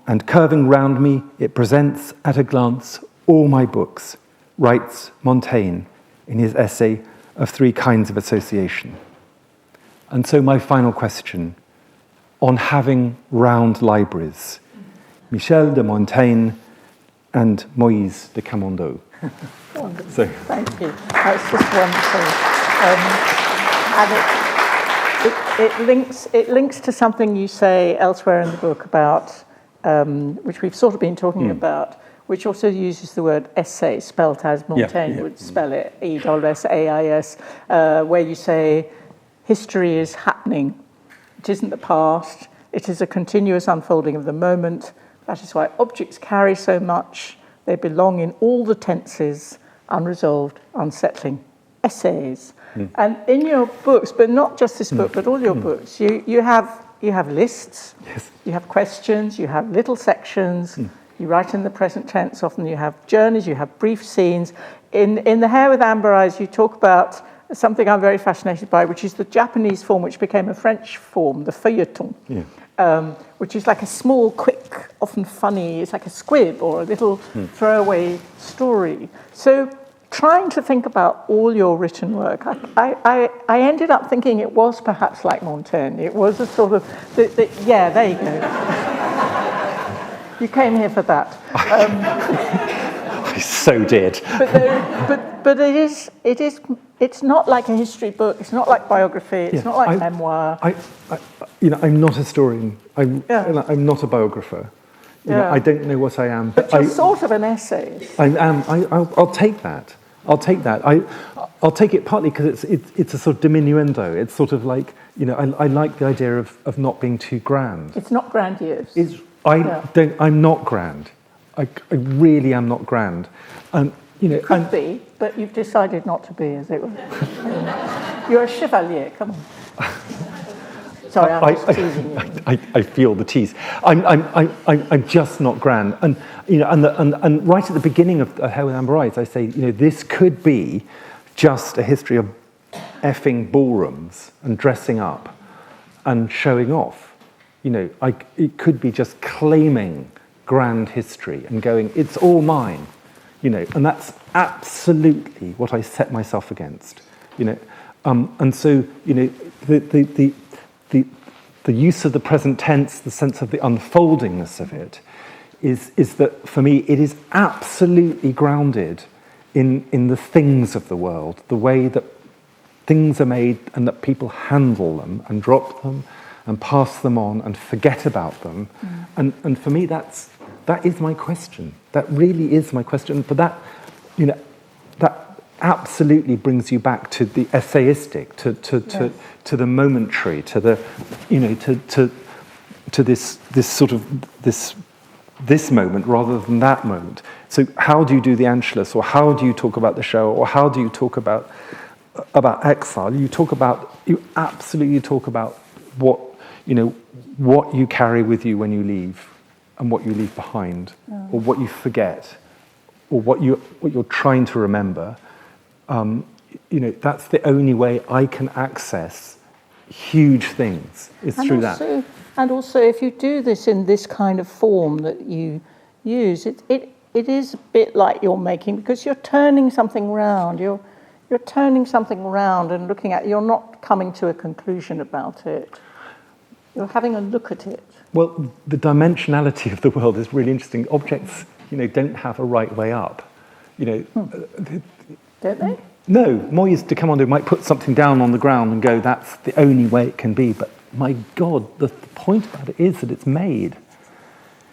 S3: and curving round me, it presents at a glance all my books, writes Montaigne in his essay of 3 kinds of association. And so my final question, on having round libraries, Michel de Montaigne and Moïse de Camondo.
S1: So, thank you. That's just wonderful. And it links to something you say elsewhere in the book about, which we've sort of been talking about, which also uses the word essay, spelt as Montaigne would spell it, E-S-S-A-I-S, where you say history is happening. It isn't the past. It is a continuous unfolding of the moment. That is why objects carry so much. They belong in all the tenses, unresolved, unsettling. Essays. And in your books, but not just this book, but all your books, you have lists, you have questions, you have little sections, you write in the present tense, often you have journeys, you have brief scenes. In The Hare with Amber Eyes, you talk about something I'm very fascinated by, which is the Japanese form, which became a French form, the feuilleton, which is like a small, quick, often funny, it's like a squib or a little throwaway story. So trying to think about all your written work, I ended up thinking it was perhaps like Montaigne. It was a sort of, yeah, there you go. You came here for that.
S2: I so did.
S1: But it's not like a history book. It's not like biography. It's not like memoir.
S3: I'm not a historian. I'm not a biographer. I don't know what I am.
S1: But you're sort of an essayist.
S3: I am. I'll take that. I'll take it partly because it's a sort of diminuendo. It's sort of like, I like the idea of not being too grand.
S1: It's not grandiose.
S3: I'm not grand. I really am not grand.
S1: You could be, but you've decided not to be, as it were. You're a chevalier, come on. Sorry, I'm just teasing you.
S2: I feel the tease. I'm just not grand. And and right at the beginning of Hare with Amber Eyes, I say, this could be just a history of effing ballrooms and dressing up and showing off. It could be just claiming grand history and going, it's all mine. And that's absolutely what I set myself against. And so the use of the present tense, the sense of the unfoldingness of it, is that for me it is absolutely grounded in the things of the world, the way that things are made and that people handle them and drop them and pass them on and forget about them. And for me that is my question. That really is my question. But that absolutely brings you back to the essayistic, to the momentary, to the to this sort of this moment rather than that moment. So how do you do the Angelus, or how do you talk about the show, or how do you talk about exile? You absolutely talk about what you carry with you when you leave, and what you leave behind, or what you forget, or what you're trying to remember. That's the only way I can access huge things, is through that.
S1: And also, if you do this in this kind of form that you use, it is a bit like you're making, because you're turning something round. You're turning something round and looking at. You're not coming to a conclusion about it. You're having a look at it.
S2: Well, the dimensionality of the world is really interesting. Objects, don't have a right way up.
S1: Don't they?
S2: No, Musée de Camondo might put something down on the ground and go, that's the only way it can be. But my God, the point about it is that it's made,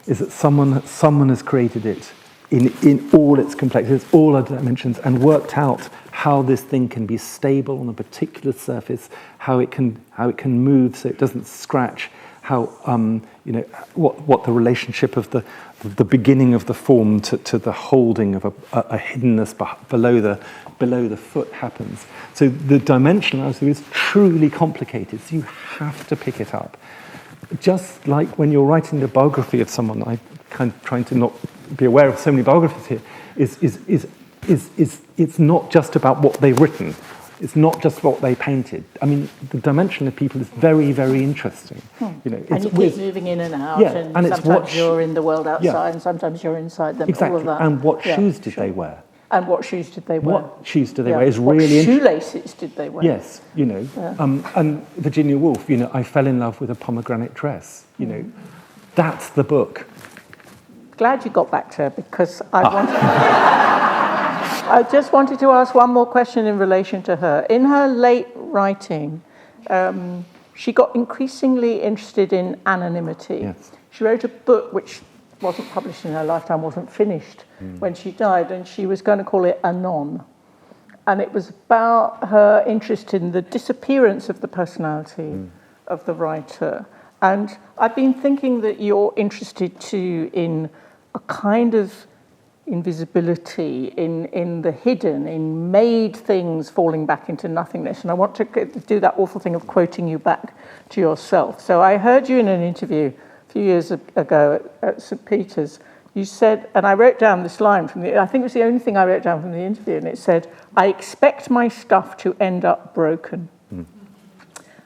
S2: is that someone has created it in all its complexities, all other dimensions, and worked out how this thing can be stable on a particular surface, how it can move so it doesn't scratch, how what the relationship of the beginning of the form to the holding of a hiddenness below the foot happens. So the dimensionality is truly complicated. So you have to pick it up. Just like when you're writing the biography of someone, I'm kind of trying to not be aware of so many biographies here. It's not just about what they've written. It's not just what they painted. I mean, the dimension of people is very, very interesting.
S1: And you keep moving in and out, and sometimes you're in the world outside, and sometimes you're inside them.
S2: Exactly.
S1: All of that.
S2: And what shoes did they wear?
S1: And what shoes did they wear?
S2: What shoes did they wear is really interesting.
S1: What shoelaces did they wear?
S2: Yes, and Virginia Woolf, I fell in love with a pomegranate dress. That's the book.
S1: Glad you got back to her, because I just wanted to ask one more question in relation to her. In her late writing, she got increasingly interested in anonymity.
S2: Yes.
S1: She wrote a book which wasn't published in her lifetime, wasn't finished when she died, and she was going to call it Anon. And it was about her interest in the disappearance of the personality of the writer. And I've been thinking that you're interested too in a kind of invisibility, in the hidden, in made things falling back into nothingness. And I want to do that awful thing of quoting you back to yourself. So I heard you in an interview a few years ago at St. Peter's. You said, and I wrote down this line I think it was the only thing I wrote down from the interview, and it said, "I expect my stuff to end up broken."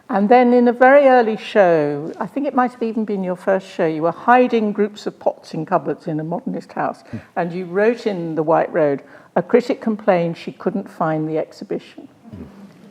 S1: And then in a very early show, I think it might have even been your first show, you were hiding groups of pots in cupboards in a modernist house. And you wrote in The White Road, "A critic complained she couldn't find the exhibition."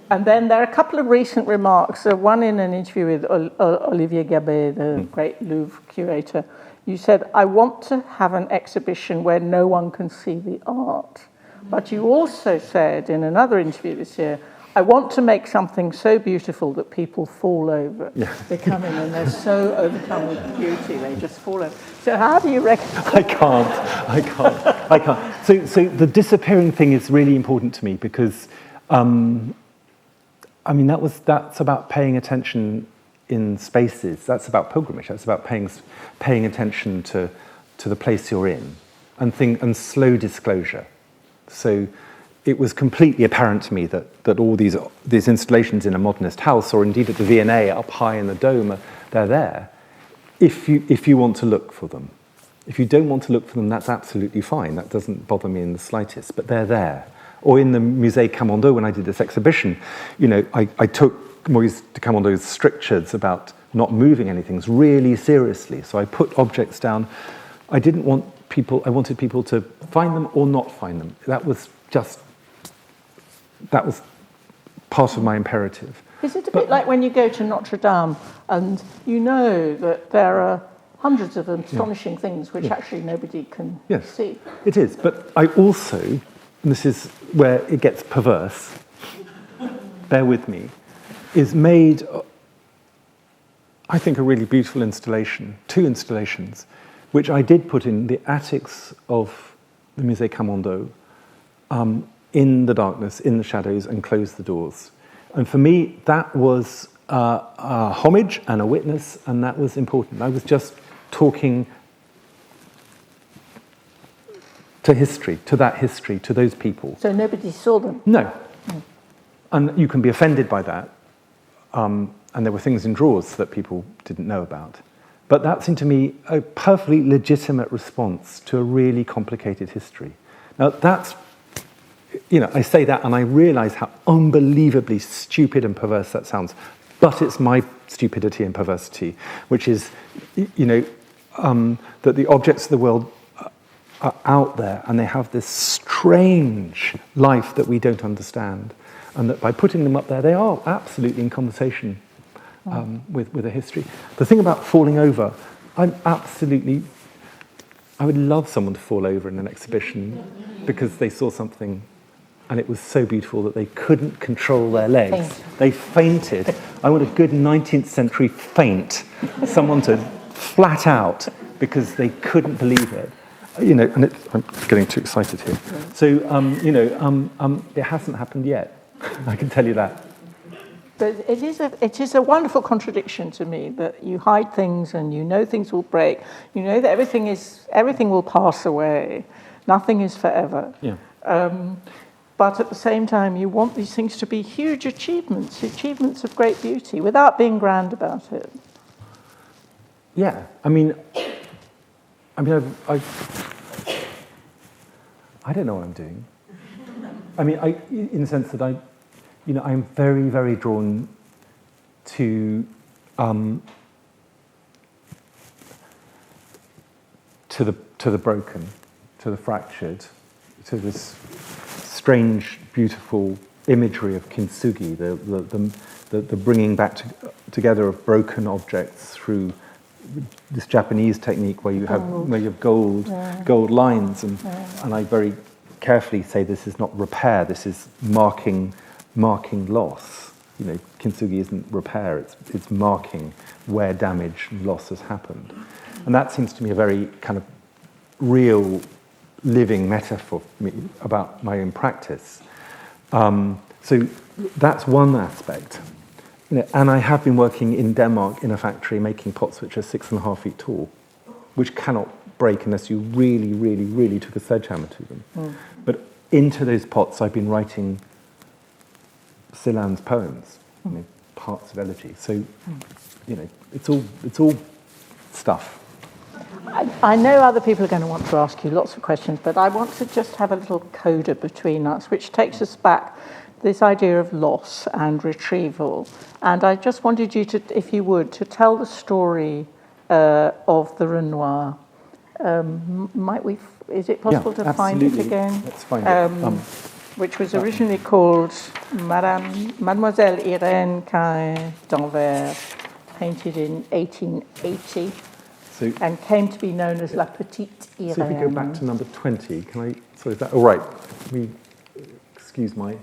S1: And then there are a couple of recent remarks. One in an interview with Olivier Gabet, the great Louvre curator. You said, "I want to have an exhibition where no one can see the art." But you also said in another interview this year, "I want to make something so beautiful that people fall over."
S2: Yeah.
S1: They come in and they're so overcome with beauty, they just fall over. So how do you reckon?
S2: I can't. So the disappearing thing is really important to me because, that's about paying attention in spaces. That's about pilgrimage. That's about paying attention to the place you're in, and slow disclosure. So,
S3: it was completely apparent to me that all these installations in a modernist house, or indeed at the V&A up high in the dome, they're there if you want to look for them. If you don't want to look for them, that's absolutely fine. That doesn't bother me in the slightest, but they're there. Or in the Musée Camondo, when I did this exhibition, I took Maurice de Camondo's strictures about not moving anything really seriously. So I put objects down. I wanted people to find them or not find them. That was part of my imperative.
S1: Is it a bit like when you go to Notre Dame and you know that there are hundreds of astonishing things which actually nobody can see?
S3: It is. But I also, and this is where it gets perverse, bear with me, is made, I think, a really beautiful installation, 2 installations, which I did put in the attics of the Musée Camondo, in the darkness, in the shadows, and close the doors. And for me, that was a homage and a witness, and that was important. I was just talking to history, to that history, to those people.
S1: So nobody saw them?
S3: No. And you can be offended by that. And there were things in drawers that people didn't know about. But that seemed to me a perfectly legitimate response to a really complicated history. Now, that's, I say that and I realize how unbelievably stupid and perverse that sounds. But it's my stupidity and perversity, which is, that the objects of the world are out there and they have this strange life that we don't understand. And that by putting them up there, they are absolutely in conversation with a history. The thing about falling over, I would love someone to fall over in an exhibition because they saw something and it was so beautiful that they couldn't control their legs. They fainted. I want a good 19th century faint. Someone to flat out because they couldn't believe it. And I'm getting too excited here. So, it hasn't happened yet. I can tell you that.
S1: But it is a wonderful contradiction to me that you hide things and you know things will break. You know that everything will pass away. Nothing is forever.
S3: Yeah.
S1: But at the same time, you want these things to be huge achievements of great beauty, without being grand about it.
S3: Yeah, I don't know what I'm doing. In the sense that I'm very, very drawn to the broken, to the fractured, to this strange, beautiful imagery of kintsugi, the bringing back together of broken objects through this Japanese technique where you have gold lines, and I very carefully say this is not repair, this is marking loss. Kintsugi isn't repair, it's marking where damage and loss has happened. And that seems to me a very kind of real living metaphor for me about my own practice. So that's one aspect. And I have been working in Denmark in a factory making pots which are 6.5 feet tall, which cannot break unless you really, really, really took a sledgehammer to them. But into those pots I've been writing Celan's poems, parts of elegy. So, it's all stuff.
S1: I know other people are going to want to ask you lots of questions, but I want to just have a little coda between us, which takes us back this idea of loss and retrieval. And I just wanted you to, if you would, to tell the story of the Renoir. Is it possible to find it again?
S3: Let's find it.
S1: Which was originally called Mademoiselle Irène Cain d'Anvers, painted in 1880. And came to be known as La Petite Irène.
S3: So if we go back to number 20, is that all right? Excuse my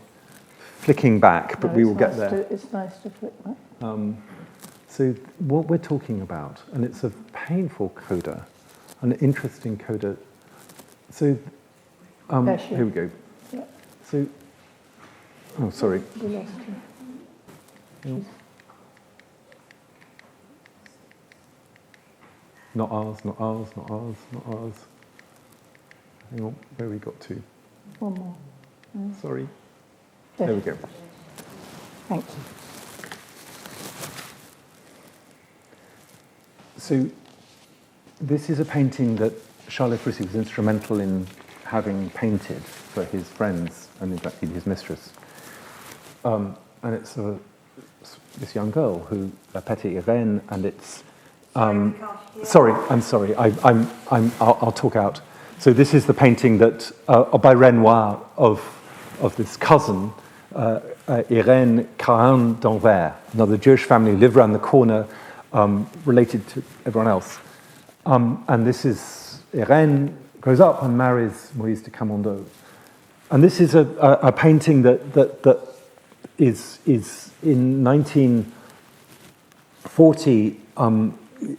S3: flicking back, but we will get there.
S1: It's nice to flick back.
S3: So what we're talking about, and it's a painful coda, an interesting coda. So here we go.
S1: Yeah.
S3: So, sorry.
S1: We lost you.
S3: Not ours, not ours, not ours, not ours. Hang on, where we got to?
S1: One more.
S3: Sorry.
S1: Yeah.
S3: There we go.
S1: Thank you.
S2: So this is a painting that Charlotte Frissi was instrumental in having painted for his friends and in fact his mistress. And it's this young girl who, Petite Irene, and it's. Sorry, I'm sorry. I'll talk out. So this is the painting that by Renoir of this cousin, Irene Caron d'Anvers, another Jewish family who lived around the corner, related to everyone else. And this is Irene grows up and marries Maurice de Camondo. And this is a painting that is in 1940.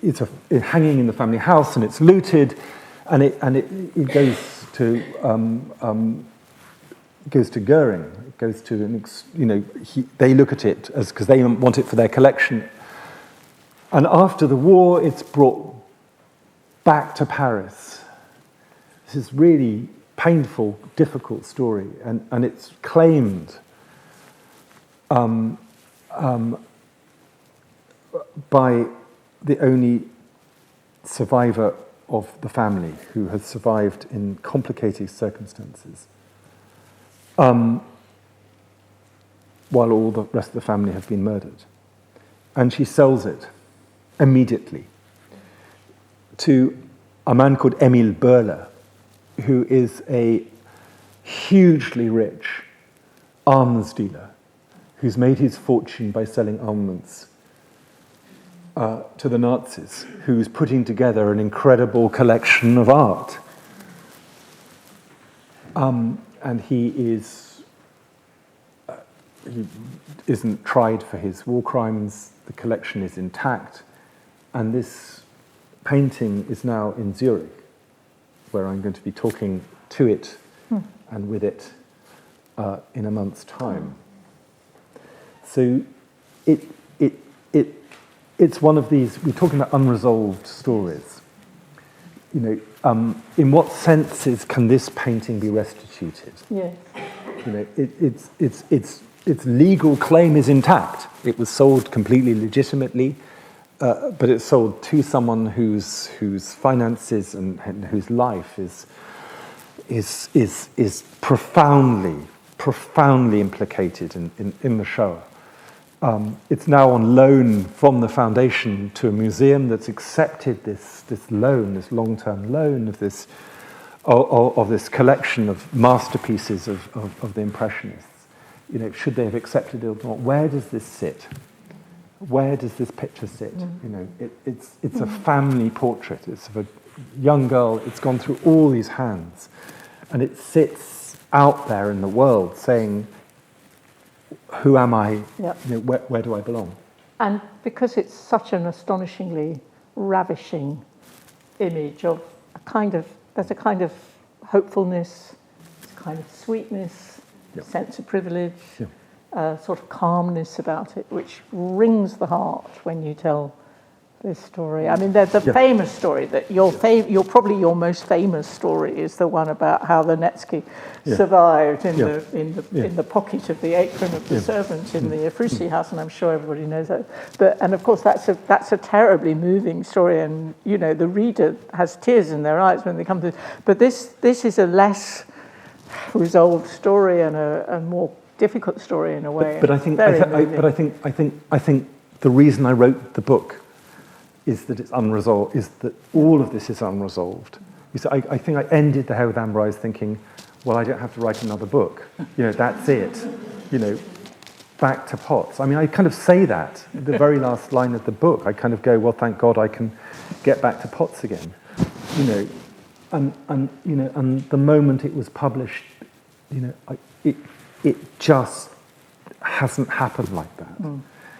S2: It's hanging in the family house, and it's looted, and it goes to Goering. It goes to they look at it as because they want it for their collection. And after the war, it's brought back to Paris. This is really painful, difficult story, and it's claimed by the only survivor of the family who has survived in complicated circumstances, while all the rest of the family have been murdered. And she sells it immediately to a man called Émile Berle, who is a hugely rich arms dealer who's made his fortune by selling armaments to the Nazis, who's putting together an incredible collection of art. And he isn't tried for his war crimes. The collection is intact. And this painting is now in Zurich, where I'm going to be talking to it and with it in a month's time. So it's one of these, we're talking about unresolved stories. In what senses can this painting be restituted?
S1: Yes.
S2: Its legal claim is intact. It was sold completely legitimately, but it's sold to someone whose finances and whose life is profoundly implicated in the Shoah. It's now on loan from the foundation to a museum that's accepted this loan, this long-term loan of this collection of masterpieces of the Impressionists. Should they have accepted it or not? Where does this sit? Where does this picture sit? It's a family portrait. It's of a young girl. It's gone through all these hands, and it sits out there in the world saying, who am I?
S1: Yep.
S2: Where do I belong?
S1: And because it's such an astonishingly ravishing image of there's a kind of hopefulness, a kind of sweetness,
S2: Yep.
S1: sense of privilege,
S2: Yep.
S1: sort of calmness about it, which wrings the heart when you tell this story. I mean, there's a famous story that your most famous story is the one about how the Nevsky survived in the pocket of the apron of the servant in the Frissi house, and I'm sure everybody knows that. And of course, that's a terribly moving story, and the reader has tears in their eyes when they come to. But this is a less resolved story and a more difficult story in a way.
S2: But I think the reason I wrote the book is that it's unresolved, is that all of this is unresolved. I think I ended the Hare with Amber Eyes thinking, well, I don't have to write another book. That's it. Back to pots. I mean, I kind of say that at the very last line of the book. I kind of go, well, thank God I can get back to pots again. And the moment it was published, it just hasn't happened like that,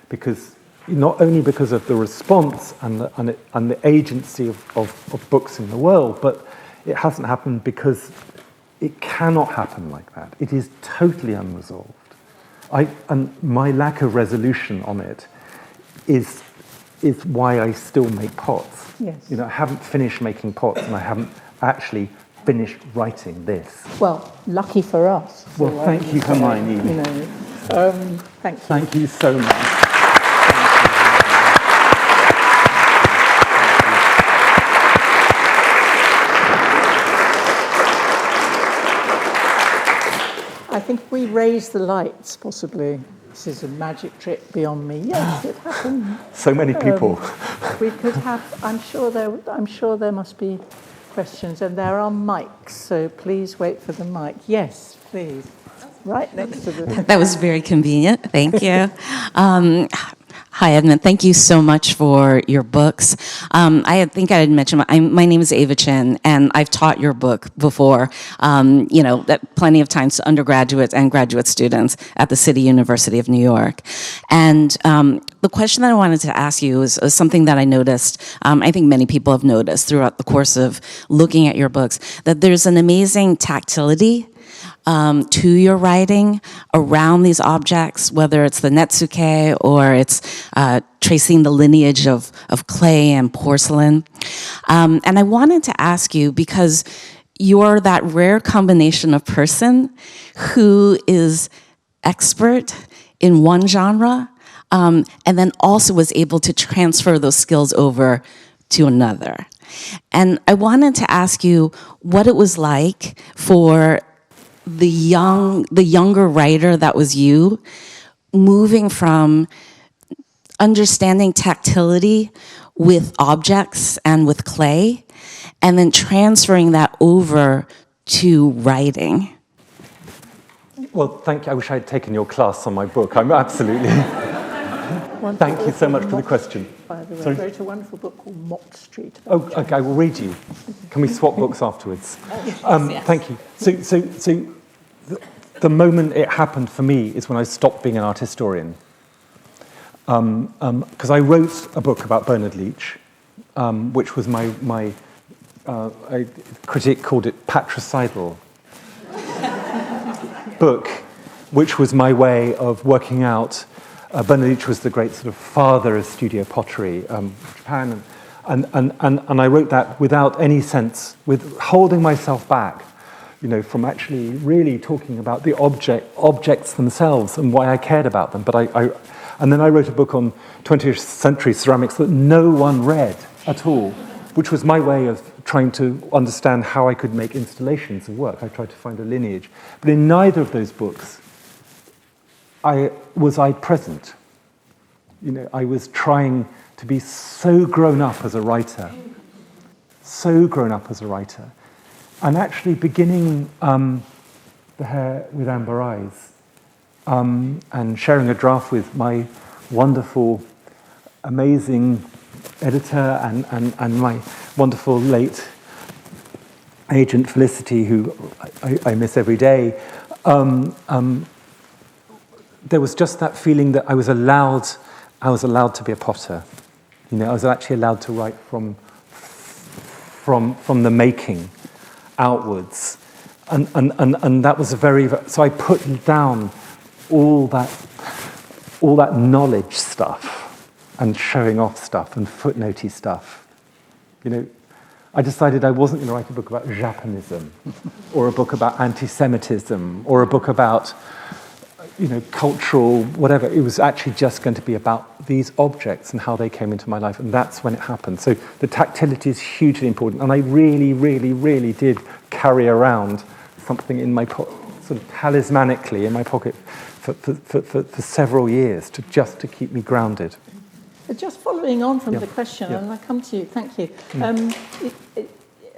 S2: because not only because of the response and the agency of books in the world, but it hasn't happened because it cannot happen like that. It is totally unresolved. And my lack of resolution on it is why I still make pots.
S1: Yes.
S2: I haven't finished making pots, and I haven't actually finish writing this.
S1: Well, lucky for us.
S2: Well, thank you, Hermione.
S1: Thank you.
S2: Thank you so much.
S1: I think we raise the lights, possibly. This is a magic trick beyond me. Yes, it happened.
S2: So many people.
S1: We could have. I'm sure there must be questions, and there are mics. So please wait for the mic. Yes, please. Right next to the.
S4: That was very convenient. Thank you. Hi, Edmund. Thank you so much for your books. I think I had mentioned my name is Ava Chin, and I've taught your book before. Plenty of times to undergraduates and graduate students at the City University of New York. And the question that I wanted to ask you is something that I noticed. I think many people have noticed throughout the course of looking at your books that there's an amazing tactility to your writing around these objects, whether it's the netsuke or it's tracing the lineage of clay and porcelain. And I wanted to ask you, because you're that rare combination of person who is expert in one genre and then also was able to transfer those skills over to another. And I wanted to ask you what it was like for the younger writer that was you, moving from understanding tactility with objects and with clay, and then transferring that over to writing.
S2: Well, thank you. I wish I had taken your class on my book. I'm absolutely... Thank you so much for the question.
S1: By the way,
S2: Sorry?
S1: I wrote a wonderful book called Mott Street.
S2: Oh, okay, I will read you. Can we swap books afterwards?
S4: Yes.
S2: Thank you. So the moment it happened for me is when I stopped being an art historian. Because I wrote a book about Bernard Leach, which was my a critic called it patricidal book, which was my way of working out. Bernard Leach was the great sort of father of studio pottery, Japan, and I wrote that without any sense, with holding myself back, from actually really talking about the objects themselves and why I cared about them. But and then I wrote a book on 20th century ceramics that no one read at all, which was my way of trying to understand how I could make installations of work. I tried to find a lineage. But in neither of those books was I present. I was trying to be so grown up as a writer, and actually beginning the Hare with Amber Eyes, and sharing a draft with my wonderful, amazing editor and my wonderful late agent Felicity, who I miss every day. There was just that feeling that I was allowed to be a potter. I was actually allowed to write from the making outwards, and that was so I put down all that knowledge stuff and showing off stuff and footnotey stuff. I decided I wasn't going to write a book about Japanism or a book about anti-Semitism or a book about cultural whatever. It was actually just going to be about these objects and how they came into my life, and that's when it happened. So the tactility is hugely important, and I really, really, really did carry around something in my pocket, sort of talismanically in my pocket for several years to keep me grounded.
S1: Just following on from the question,
S2: Yeah.
S1: and I come to you, thank you.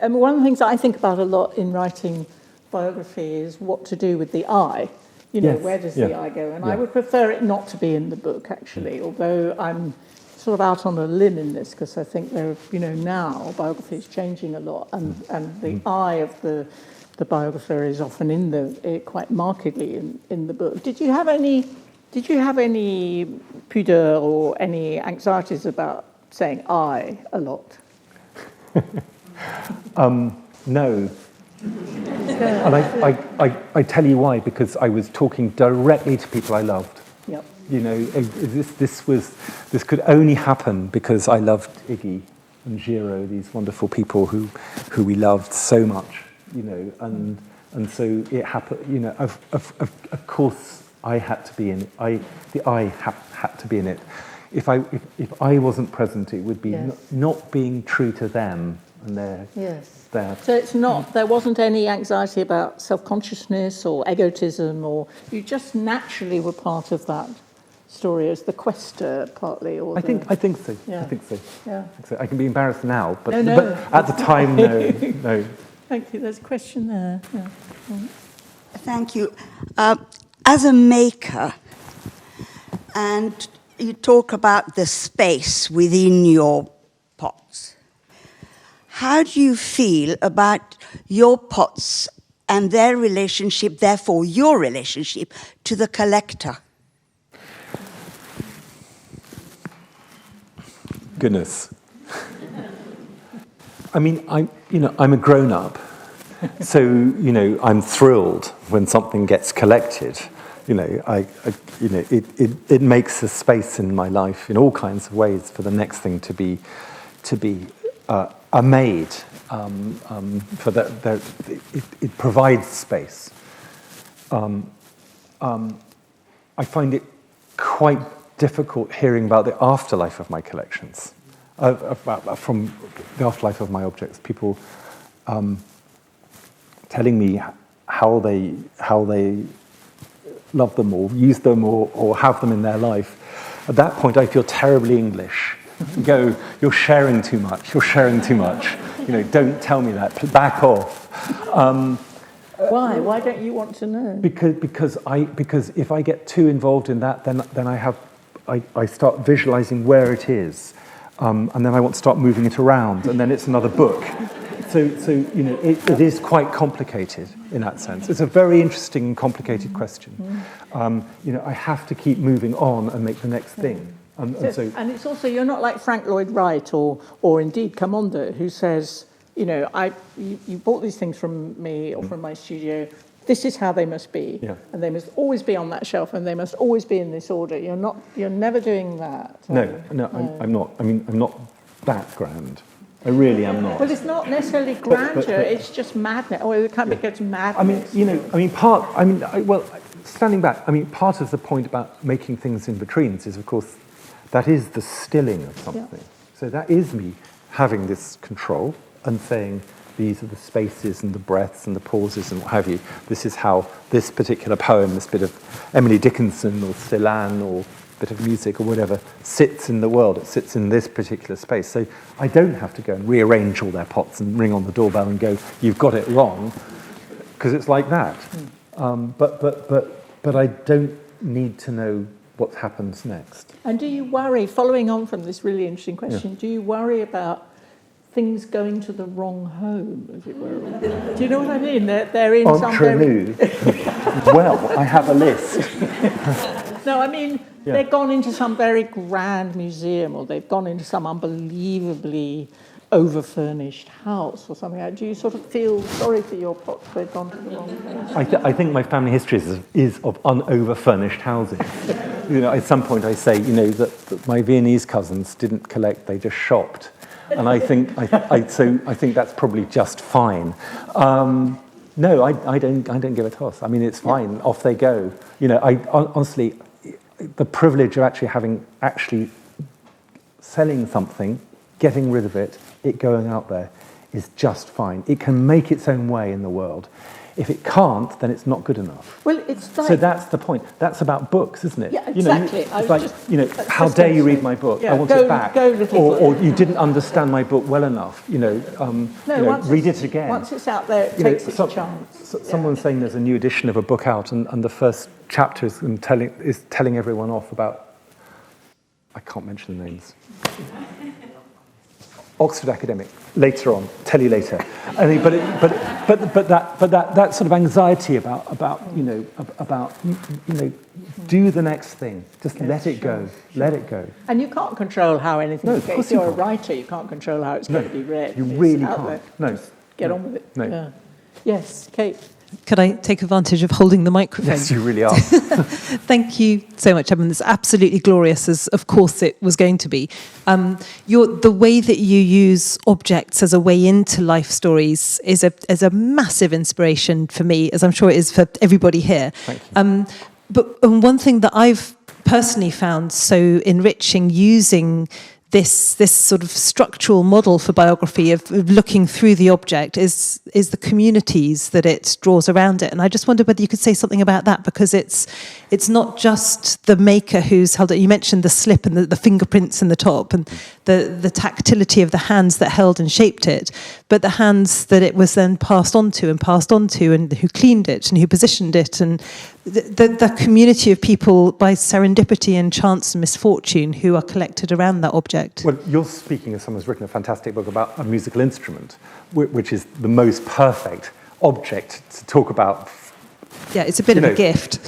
S1: One of the things I think about a lot in writing biography is what to do with the eye.
S2: Yes.
S1: Where does the eye go? And I would prefer it not to be in the book, actually, although I'm sort of out on a limb in this, because I think now biography is changing a lot, and the eye of the biographer is often quite markedly in the book. Did you have any pudeur or any anxieties about saying I a lot?
S2: No. And I tell you why, because I was talking directly to people I loved.
S1: Yep.
S2: This could only happen because I loved Iggy and Giro, these wonderful people who we loved so much. you know, and so it happened, you know, of course I had to be in it. The I had to be in it. If I wasn't present, it would be not being true to them and their.
S1: So it's not, there wasn't any anxiety about self-consciousness or egotism, or you just naturally were part of that story as the quester, partly, or
S2: I think so.
S1: Yeah.
S2: I think so.
S1: Yeah.
S2: I can be embarrassed now, but at the time, no.
S1: Thank you. There's a question there. Yeah.
S5: Thank you. As a maker, and you talk about the space within your pots, how do you feel about your pots and their relationship, therefore your relationship, to the collector?
S2: Goodness. I mean, I'm a grown-up, so, you know, I'm thrilled when something gets collected. You know, it makes a space in my life in all kinds of ways for the next thing to be made. For that, it provides space. I find it quite difficult hearing about the afterlife of my collections, from the afterlife of my objects. People telling me how they love them or use them or have them in their life. At that point, I feel terribly English. Go, you're sharing too much. You're sharing too much. You know, don't tell me that. Back off.
S1: Why? Why don't you want to know?
S2: Because if I get too involved in that, then I start visualizing where it is, and then I want to start moving it around, and then it's another book. So you know, it is quite complicated in that sense. It's a very interesting and complicated question. You know, I have to keep moving on and make the next thing. And
S1: it's also, you're not like Frank Lloyd Wright or indeed Camondo, who says, you know, you bought these things from me or from my studio. This is how they must be, and they must always be on that shelf, and they must always be in this order. You're never doing that.
S2: No, I'm not. I mean, I'm not that grand. I really am not.
S1: Well, it's not necessarily grandeur. It's just madness. Oh, it gets madness.
S2: I mean, you know, standing back. I mean, part of the point about making things in vitrines is, of course, that is the stilling of something. Yeah. So that is me having this control and saying, these are the spaces and the breaths and the pauses and what have you. This is how this particular poem, this bit of Emily Dickinson or Celan or bit of music or whatever, sits in the world. It sits in this particular space. So I don't have to go and rearrange all their pots and ring on the doorbell and go, you've got it wrong, because it's like that. But I don't need to know what happens next.
S1: And do you worry, following on from this really interesting question, do you worry about things going to the wrong home, as it were? Do you know what I mean? They're in some very...
S2: Well, I have a list.
S1: No, I mean, they've gone into some very grand museum, or they've gone into some unbelievably over-furnished house or something. Do you sort of feel sorry for your pots they've gone to the wrong place?
S2: I think my family history is of un-over-furnished houses. You know, at some point I say, you know, that my Viennese cousins didn't collect, they just shopped. And I think that's probably just fine. No, I don't give a toss. I mean, it's fine. Yeah. Off they go. You know, honestly, the privilege of actually selling something, getting rid of it, it going out there, is just fine. It can make its own way in the world. If it can't, then it's not good enough.
S1: Well, it's like...
S2: So that's the point. That's about books, isn't it?
S1: Yeah, exactly.
S2: You know, it's like, how dare you read my book? I want it back. Or you didn't understand my book well enough. You know, read it again.
S1: Once it's out there, it takes its chance.
S2: Someone's saying there's a new edition of a book out, and the first chapter is telling everyone off about, I can't mention the names. Oxford academic. Later on, tell you later. I think, but that sort of anxiety about do the next thing. Just let it go. Let it go.
S1: And you can't control how anything.
S2: No,
S1: if you're a writer, you can't control how it's going to be read.
S2: You really can't. No.
S1: Just get on with it.
S2: No.
S1: Yeah. Yes, Kate.
S6: Could I take advantage of holding the microphone?
S3: Yes, you really are.
S6: Thank you so much, Edmund. It's absolutely glorious, as of course it was going to be. The way that you use objects as a way into life stories is a massive inspiration for me, as I'm sure it is for everybody here.
S3: Thank you.
S6: But one thing that I've personally found so enriching using this sort of structural model for biography of looking through the object is the communities that it draws around it. And I just wondered whether you could say something about that, because it's not just the maker who's held it. You mentioned the slip and the fingerprints in the top and the tactility of the hands that held and shaped it, but the hands that it was then passed on to and who cleaned it and who positioned it, and the community of people by serendipity and chance and misfortune who are collected around that object.
S3: Well, you're speaking as someone who's written a fantastic book about a musical instrument, which is the most perfect object to talk about.
S6: Yeah, it's a bit of a gift.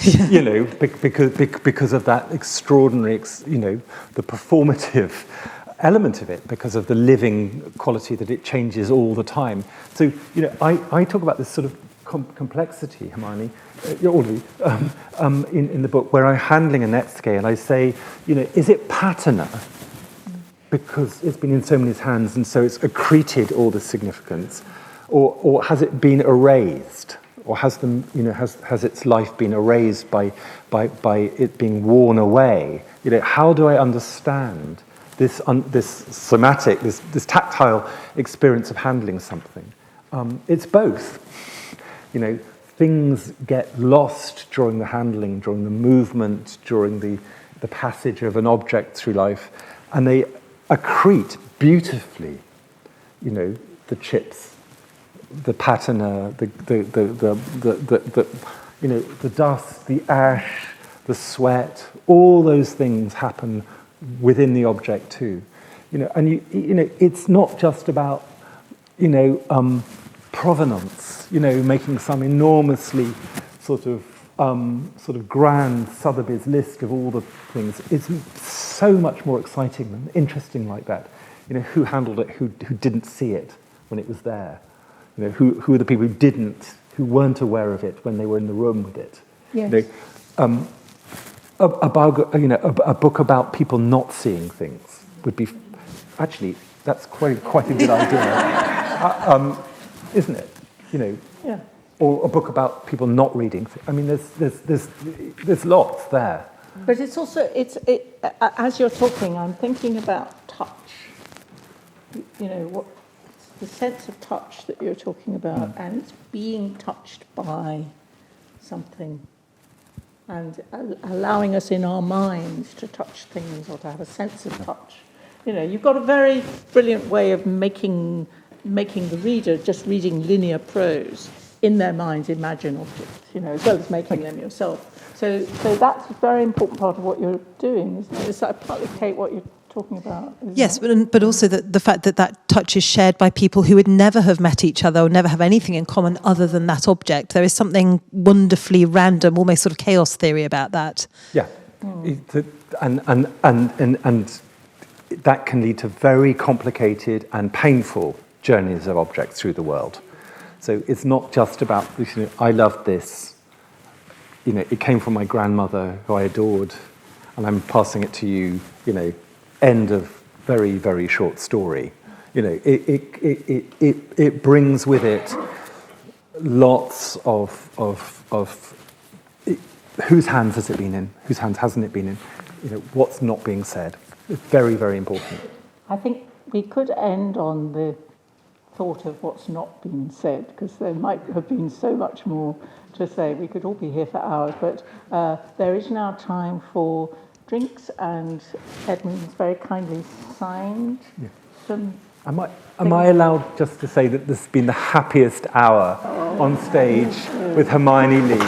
S3: Because of that extraordinary, the performative element of it, because of the living quality that it changes all the time. So, I talk about this sort of complexity, Hermione, all of you, in the book, where I'm handling a net scale. I say, is it patina because it's been in so many hands and so it's accreted all the significance, or has it been erased, or has its life been erased by it being worn away? How do I understand this somatic, this tactile experience of handling something? It's both. Things get lost during the handling, during the movement, during the passage of an object through life, and they accrete beautifully. The chips, the patina, the dust, the ash, the sweat. All those things happen within the object too. It's not just about provenance, making some enormously sort of grand Sotheby's list of all the things. It's so much more exciting and interesting like that. Who handled it, who didn't see it when it was there. Who are the people who weren't aware of it when they were in the room with it.
S1: Yes.
S3: A book about people not seeing things would be, actually, that's quite a good idea. Isn't it?
S1: Yeah.
S3: Or a book about people not reading. I mean, there's lots there.
S1: But it's also as you're talking, I'm thinking about touch. What the sense of touch that you're talking about, and it's being touched by something, and allowing us in our minds to touch things or to have a sense of touch. You've got a very brilliant way of making the reader, just reading linear prose, in their minds imagine objects, as well as making them yourself. So that's a very important part of what you're doing, isn't it? It's partly, Kate, what you're talking about.
S6: Yes, but also the fact that touch is shared by people who would never have met each other or never have anything in common other than that object. There is something wonderfully random, almost sort of chaos theory about that.
S3: Yeah, and that can lead to very complicated and painful journeys of objects through the world. So it's not just about, I love this, it came from my grandmother who I adored, and I'm passing it to you, end of very, very short story. It brings with it lots of whose hands has it been in, whose hands hasn't it been in, what's not being said. It's very, very important.
S1: I think we could end on the thought of what's not been said, because there might have been so much more to say. We could all be here for hours, but there is now time for drinks, and Edmund's very kindly signed some.
S3: Am I allowed just to say that this has been the happiest hour on stage with Hermione Lee?